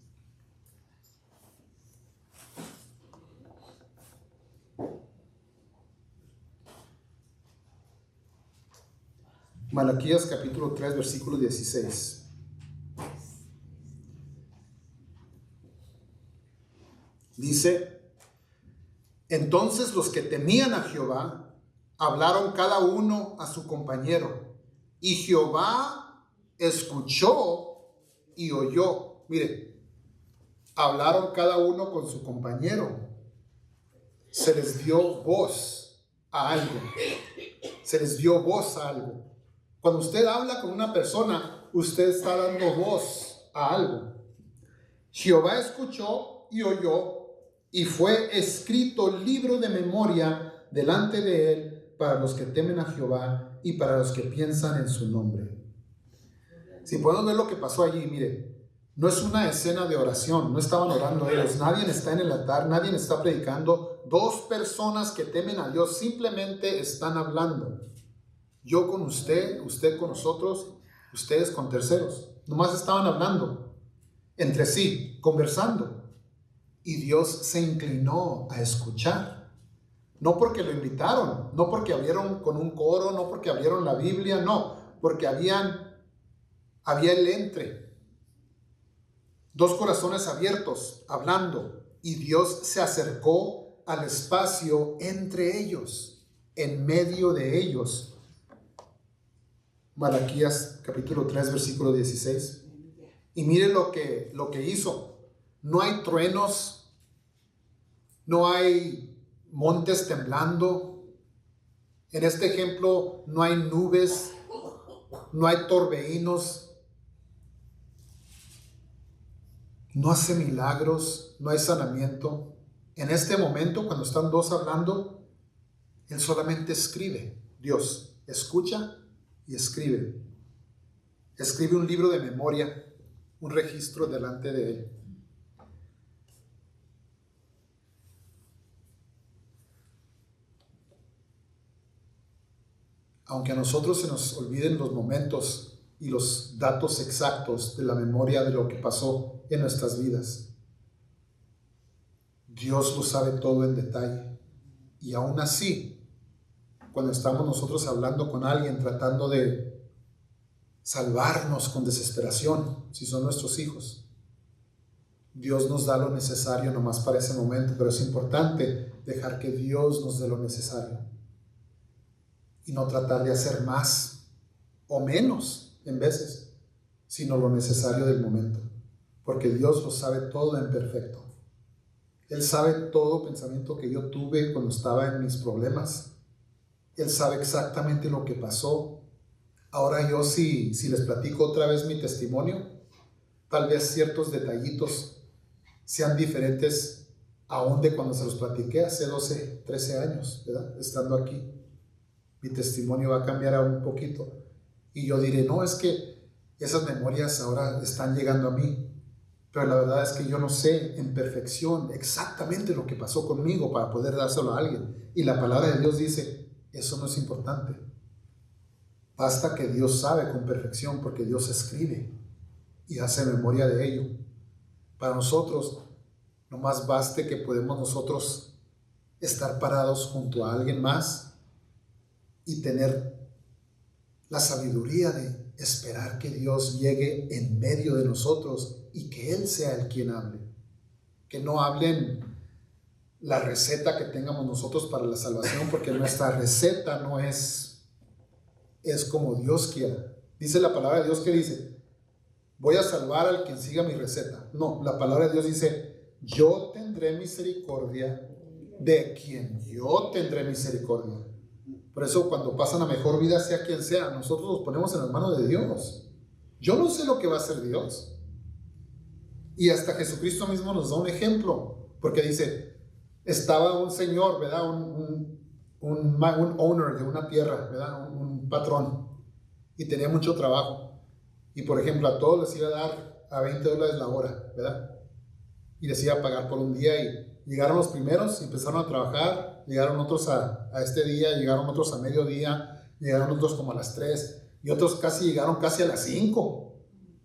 Malaquías capítulo 3, versículo 16. Dice: entonces los que temían a Jehová hablaron cada uno a su compañero, y Jehová escuchó y oyó. Mire, hablaron cada uno con su compañero. Se les dio voz a algo. Se les dio voz a algo. Cuando usted habla con una persona, usted está dando voz a algo. Jehová escuchó y oyó, y fue escrito libro de memoria delante de él para los que temen a Jehová y para los que piensan en su nombre. Si podemos ver lo que pasó allí, mire, no es una escena de oración, no estaban orando ellos, nadie está en el altar, nadie está predicando. Dos personas que temen a Dios simplemente están hablando. Yo con usted, usted con nosotros, ustedes con terceros. Nomás estaban hablando entre sí, conversando. Y Dios se inclinó a escuchar. No porque lo invitaron, no porque abrieron con un coro, no porque abrieron la Biblia, no, porque había el entre. Dos corazones abiertos, hablando. Y Dios se acercó al espacio entre ellos, en medio de ellos. Malaquías capítulo 3, versículo 16. Y mire lo que hizo. No hay truenos, no hay montes temblando. En este ejemplo no hay nubes, no hay torbellinos, no hace milagros, no hay sanamiento. En este momento, cuando están dos hablando, Él solamente escribe. Dios escucha y escribe. Escribe un libro de memoria, un registro delante de Él. Aunque a nosotros se nos olviden los momentos y los datos exactos de la memoria de lo que pasó en nuestras vidas, Dios lo sabe todo en detalle. Y aún así, cuando estamos nosotros hablando con alguien, tratando de salvarnos con desesperación, si son nuestros hijos, Dios nos da lo necesario nomás para ese momento, pero es importante dejar que Dios nos dé lo necesario y no tratar de hacer más o menos en veces, sino lo necesario del momento, porque Dios lo sabe todo en perfecto. Él sabe todo pensamiento que yo tuve cuando estaba en mis problemas. Él sabe exactamente lo que pasó. Ahora yo si les platico otra vez mi testimonio, tal vez ciertos detallitos sean diferentes aún de cuando se los platiqué hace 12, 13 años, ¿verdad? Estando aquí. Mi testimonio va a cambiar aún un poquito. Y yo diré, no, es que esas memorias ahora están llegando a mí. Pero la verdad es que yo no sé en perfección exactamente lo que pasó conmigo para poder dárselo a alguien. Y la palabra de Dios dice, eso no es importante. Basta que Dios sabe con perfección, porque Dios escribe y hace memoria de ello. Para nosotros, nomás baste que podemos nosotros estar parados junto a alguien más y tener la sabiduría de esperar que Dios llegue en medio de nosotros y que Él sea el quien hable. Que no hablen la receta que tengamos nosotros para la salvación, porque nuestra receta no es como Dios quiera. Dice la palabra de Dios que dice, voy a salvar al quien siga mi receta. No, la palabra de Dios dice, yo tendré misericordia de quien yo tendré misericordia. Por eso cuando pasan a mejor vida, sea quien sea, nosotros nos ponemos en las manos de Dios. Yo no sé lo que va a hacer Dios. Y hasta Jesucristo mismo nos da un ejemplo, porque dice, estaba un señor, ¿verdad? Un owner de una tierra, ¿verdad? Un patrón, y tenía mucho trabajo. Y por ejemplo, a todos les iba a dar a $20 la hora, ¿verdad? Y les iba a pagar por un día. Y llegaron los primeros, empezaron a trabajar, llegaron otros a este día, llegaron otros a mediodía, llegaron otros como a las 3, y otros llegaron casi a las 5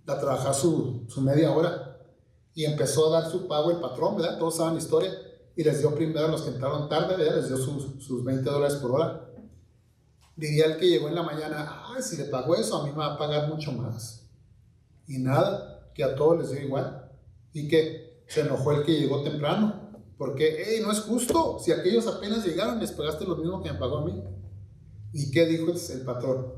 a trabajar su media hora. Y empezó a dar su pago el patrón, ¿verdad? Todos saben la historia. Y les dio primero a los que entraron tarde, ¿verdad? Les dio sus $20 por hora. Diría el que llegó en la mañana, si le pago eso, a mí me va a pagar mucho más. Y nada, que a todos les dio igual. Y que se enojó el que llegó temprano, porque, no es justo, si aquellos apenas llegaron, les pagaste lo mismo que me pagó a mí. ¿Y qué dijo el patrón?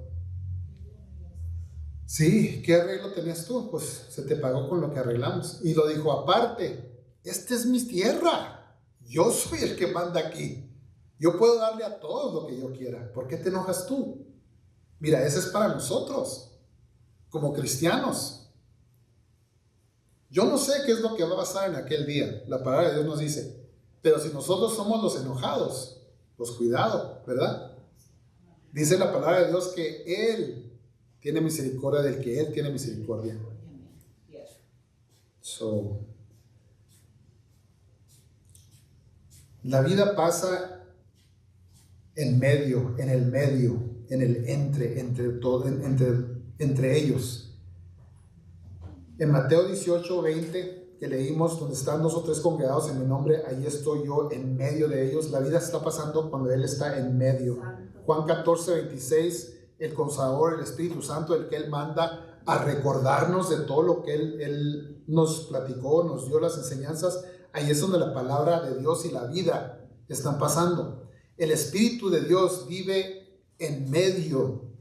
Sí, ¿qué arreglo tenías tú? Pues se te pagó con lo que arreglamos. Y lo dijo, aparte, esta es mi tierra, yo soy el que manda aquí. Yo puedo darle a todos lo que yo quiera. ¿Por qué te enojas tú? Mira, eso es para nosotros, como cristianos. Yo no sé qué es lo que va a pasar en aquel día. La palabra de Dios nos dice, pero si nosotros somos los enojados, pues cuidado, ¿verdad? Dice la palabra de Dios que Él tiene misericordia del que Él tiene misericordia. La vida pasa en el entre ellos. En Mateo 18:20, que leímos, donde están 2 o 3 congregados en mi nombre, ahí estoy yo en medio de ellos. La vida está pasando cuando Él está en medio. Juan 14:26, el Consolador, el Espíritu Santo, el que Él manda a recordarnos de todo lo que Él nos platicó, nos dio las enseñanzas. Ahí es donde la palabra de Dios y la vida están pasando. El Espíritu de Dios vive en medio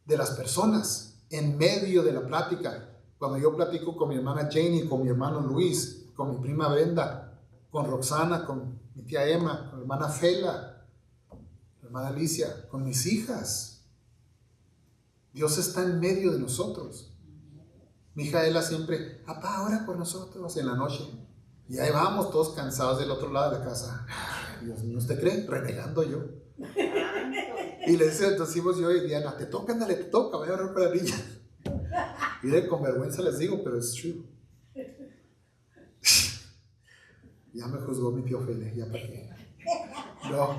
de las personas, en medio de la plática. Cuando yo platico con mi hermana Janie, con mi hermano Luis, con mi prima Brenda, con Roxana, con mi tía Emma, con mi hermana Fela, mi hermana Alicia, con mis hijas, Dios está en medio de nosotros. Mi hija Ela siempre, papá, ora por nosotros en la noche. Y ahí vamos, todos cansados del otro lado de la casa. Dios mío, ¿usted cree? Renegando yo. Y le decimos yo y Diana, te toca, ándale, te toca, voy a orar para la niña. Miren, con vergüenza les digo, pero es true. Ya me juzgó mi tío Fele, ya para qué. No,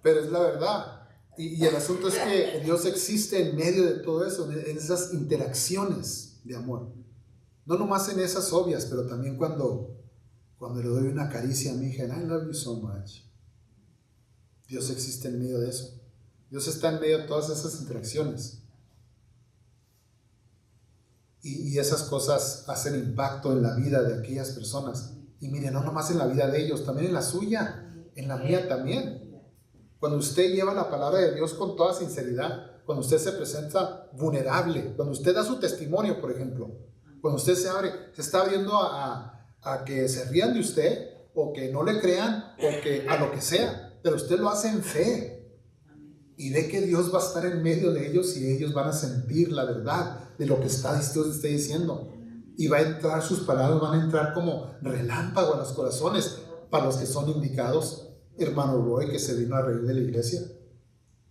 pero es la verdad. Y el asunto es que Dios existe en medio de todo eso, en esas interacciones de amor. No nomás en esas obvias, pero también cuando le doy una caricia a mi hija, I love you so much. Dios existe en medio de eso. Dios está en medio de todas esas interacciones. Y esas cosas hacen impacto en la vida de aquellas personas. Y mire, no nomás en la vida de ellos, también en la suya, en la mía también. Cuando usted lleva la palabra de Dios con toda sinceridad, cuando usted se presenta vulnerable, cuando usted da su testimonio, por ejemplo, cuando usted se abre, se está abriendo a que se rían de usted, o que no le crean, o que a lo que sea, pero usted lo hace en fe. Y ve que Dios va a estar en medio de ellos y ellos van a sentir la verdad de lo que Dios está diciendo. Y va a entrar, sus palabras van a entrar como relámpago a los corazones para los que son indicados. Hermano Roy, que se vino a reír de la iglesia.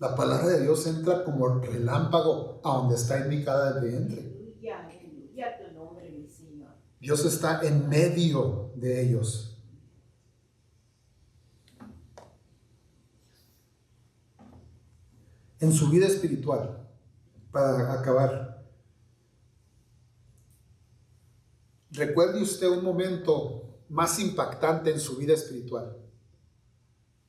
La palabra de Dios entra como relámpago a donde está indicada de entre. Aleluya, tu nombre, mi Señor. Dios está en medio de ellos. En su vida espiritual, para acabar. Recuerde usted un momento más impactante en su vida espiritual.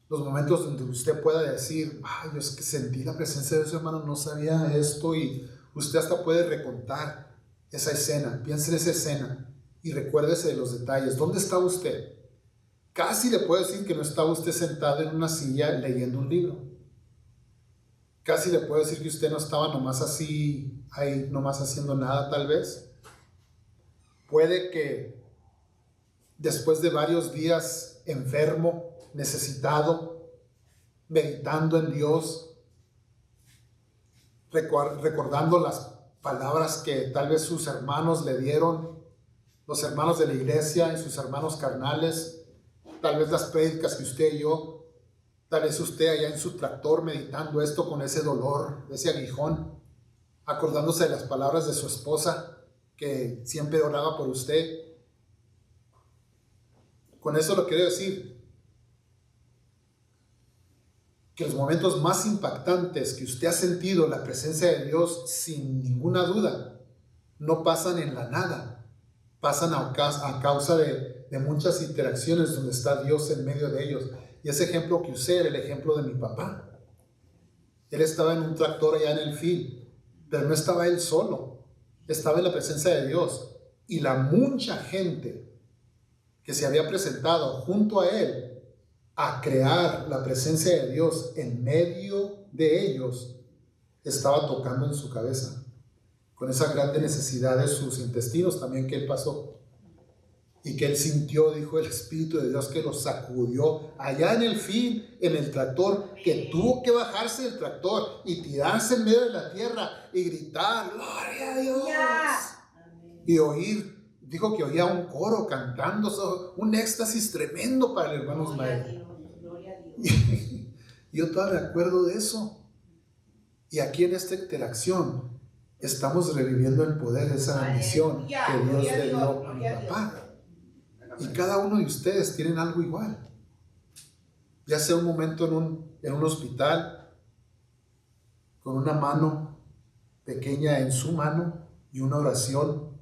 Los momentos donde usted pueda decir, ay, yo es que sentí la presencia de Dios, hermano, no sabía esto, y usted hasta puede recontar esa escena. Piense en esa escena y recuérdese de los detalles. ¿Dónde estaba usted? Casi le puedo decir que no estaba usted sentado en una silla leyendo un libro. Casi le puedo decir que usted no estaba nomás así, ahí nomás haciendo nada tal vez. Puede que después de varios días enfermo, necesitado, meditando en Dios, recordando las palabras que tal vez sus hermanos le dieron, los hermanos de la iglesia y sus hermanos carnales, tal vez las prédicas que usted y yo, tal vez usted allá en su tractor meditando esto con ese dolor, ese aguijón, acordándose de las palabras de su esposa que siempre oraba por usted. Con eso lo quiero decir, que los momentos más impactantes que usted ha sentido en la presencia de Dios, sin ninguna duda, no pasan en la nada, pasan a causa de muchas interacciones donde está Dios en medio de ellos. Y ese ejemplo que usé era el ejemplo de mi papá. Él estaba en un tractor allá en el field, pero no estaba él solo, estaba en la presencia de Dios. Y la mucha gente que se había presentado junto a él a crear la presencia de Dios en medio de ellos, estaba tocando en su cabeza, con esa grande necesidad de sus intestinos también que él pasó. Y que él sintió, dijo el Espíritu de Dios, que lo sacudió allá en el fin, en el tractor, que tuvo que bajarse del tractor y tirarse en medio de la tierra y gritar, ¡Gloria a Dios! Y oír, dijo que oía un coro cantando, un éxtasis tremendo para el hermano Ismael. Y yo todavía me acuerdo de eso. Y aquí en esta interacción estamos reviviendo el poder de esa bendición que Dios le dio a mi papá. Y cada uno de ustedes tienen algo igual. Ya sea un momento en un hospital, con una mano pequeña en su mano y una oración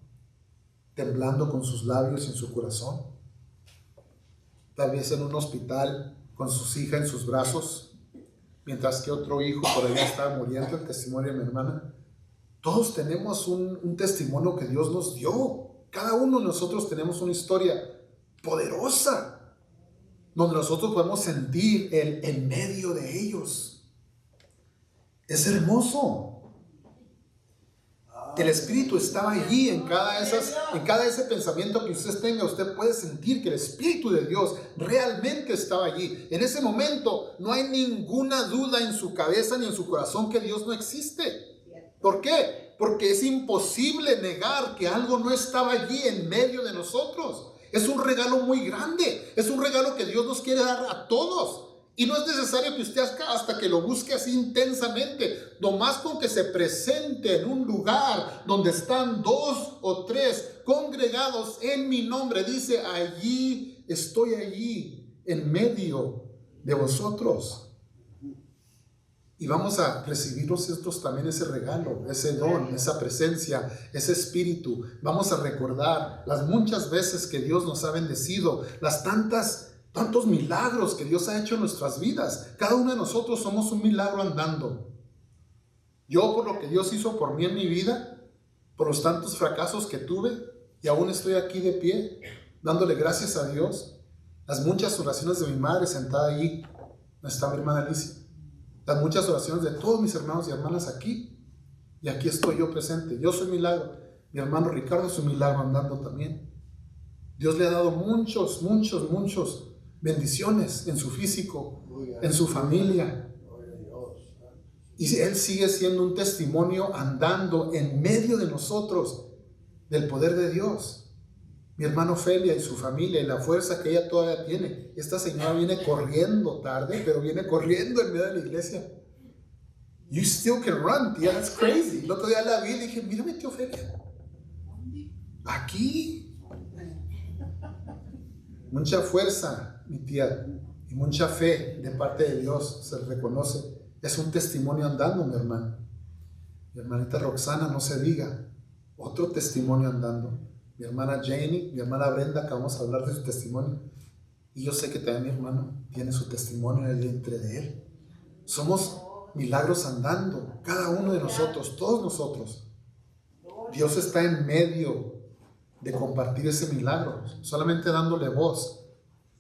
temblando con sus labios en su corazón. Tal vez en un hospital con sus hijas en sus brazos, mientras que otro hijo por allá estaba muriendo, el testimonio de mi hermana. Todos tenemos un testimonio que Dios nos dio. Cada uno de nosotros tenemos una historia poderosa, donde nosotros podemos sentir el en medio de ellos. Es hermoso. El Espíritu estaba allí en cada ese pensamiento que usted tenga. Usted puede sentir que el Espíritu de Dios realmente estaba allí. En ese momento no hay ninguna duda en su cabeza ni en su corazón que Dios no existe. ¿Por qué? Porque es imposible negar que algo no estaba allí en medio de nosotros. Es un regalo muy grande. Es un regalo que Dios nos quiere dar a todos. Y no es necesario que usted hasta que lo busque así intensamente. Nomás con que se presente en un lugar donde están 2 o 3 congregados en mi nombre. Dice, allí estoy allí en medio de vosotros. Y vamos a recibir nosotros también ese regalo, ese don, esa presencia, ese espíritu. Vamos a recordar las muchas veces que Dios nos ha bendecido, las tantos milagros que Dios ha hecho en nuestras vidas. Cada uno de nosotros somos un milagro andando. Yo, por lo que Dios hizo por mí en mi vida, por los tantos fracasos que tuve, y aún estoy aquí de pie, dándole gracias a Dios. Las muchas oraciones de mi madre sentada allí, donde está mi hermana Alicia. Las muchas oraciones de todos mis hermanos y hermanas aquí. Y aquí estoy yo presente. Yo soy milagro. Mi hermano Ricardo es un milagro andando también. Dios le ha dado muchos bendiciones en su físico, en su familia. Y Él sigue siendo un testimonio andando en medio de nosotros del poder de Dios. Mi hermano Felia y su familia y la fuerza que ella todavía tiene. Esta señora viene corriendo tarde, pero viene corriendo en medio de la iglesia. You still can run, tía, that's crazy. El otro día la vi y dije, mírame, tío Felia. Aquí. Mucha fuerza, mi tía, y mucha fe de parte de Dios se reconoce. Es un testimonio andando, mi hermano. Mi hermanita Roxana, no se diga, otro testimonio andando. Mi hermana Janie, mi hermana Brenda, que vamos a hablar de su testimonio. Y yo sé que también mi hermano tiene su testimonio en el vientre de él. Somos milagros andando, cada uno de nosotros, todos nosotros. Dios está en medio de compartir ese milagro. Solamente dándole voz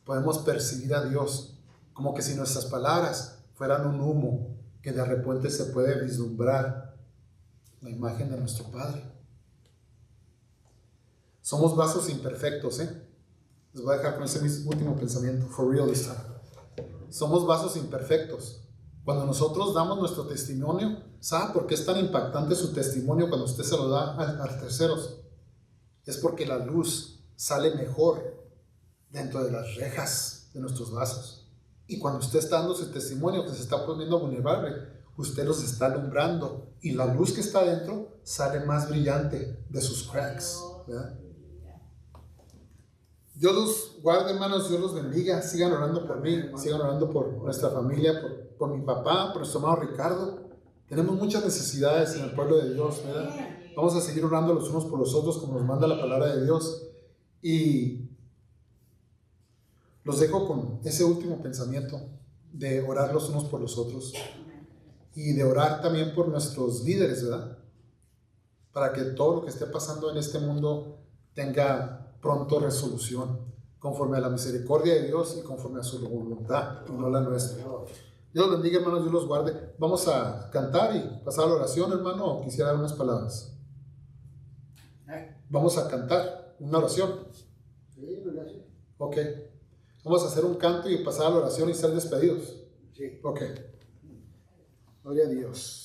podemos percibir a Dios, como que si nuestras palabras fueran un humo que de repente se puede vislumbrar la imagen de nuestro Padre. Somos vasos imperfectos, Les voy a dejar con ese último pensamiento, for real this time. Somos vasos imperfectos. Cuando nosotros damos nuestro testimonio, ¿sabe por qué es tan impactante su testimonio cuando usted se lo da a terceros? Es porque la luz sale mejor dentro de las rejas de nuestros vasos. Y cuando usted está dando su testimonio, que se está poniendo vulnerable, usted los está alumbrando y la luz que está dentro sale más brillante de sus cracks, ¿verdad? Dios los guarde, hermanos, Dios los bendiga. Sigan orando por mí, sigan orando por nuestra familia, por mi papá, por nuestro hermano Ricardo. Tenemos muchas necesidades en el pueblo de Dios, ¿verdad? Vamos a seguir orando los unos por los otros como nos manda la palabra de Dios. Y los dejo con ese último pensamiento de orar los unos por los otros y de orar también por nuestros líderes, ¿verdad? Para que todo lo que esté pasando en este mundo tenga pronto resolución, conforme a la misericordia de Dios y conforme a su voluntad, y no la nuestra. Dios los bendiga, hermanos, Dios los guarde. Vamos a cantar y pasar a la oración, hermano, o quisiera dar unas palabras. Vamos a cantar una oración. Sí, ¿verdad? Sí. Ok. Vamos a hacer un canto y pasar a la oración y ser despedidos. Sí. Ok. Gloria a Dios.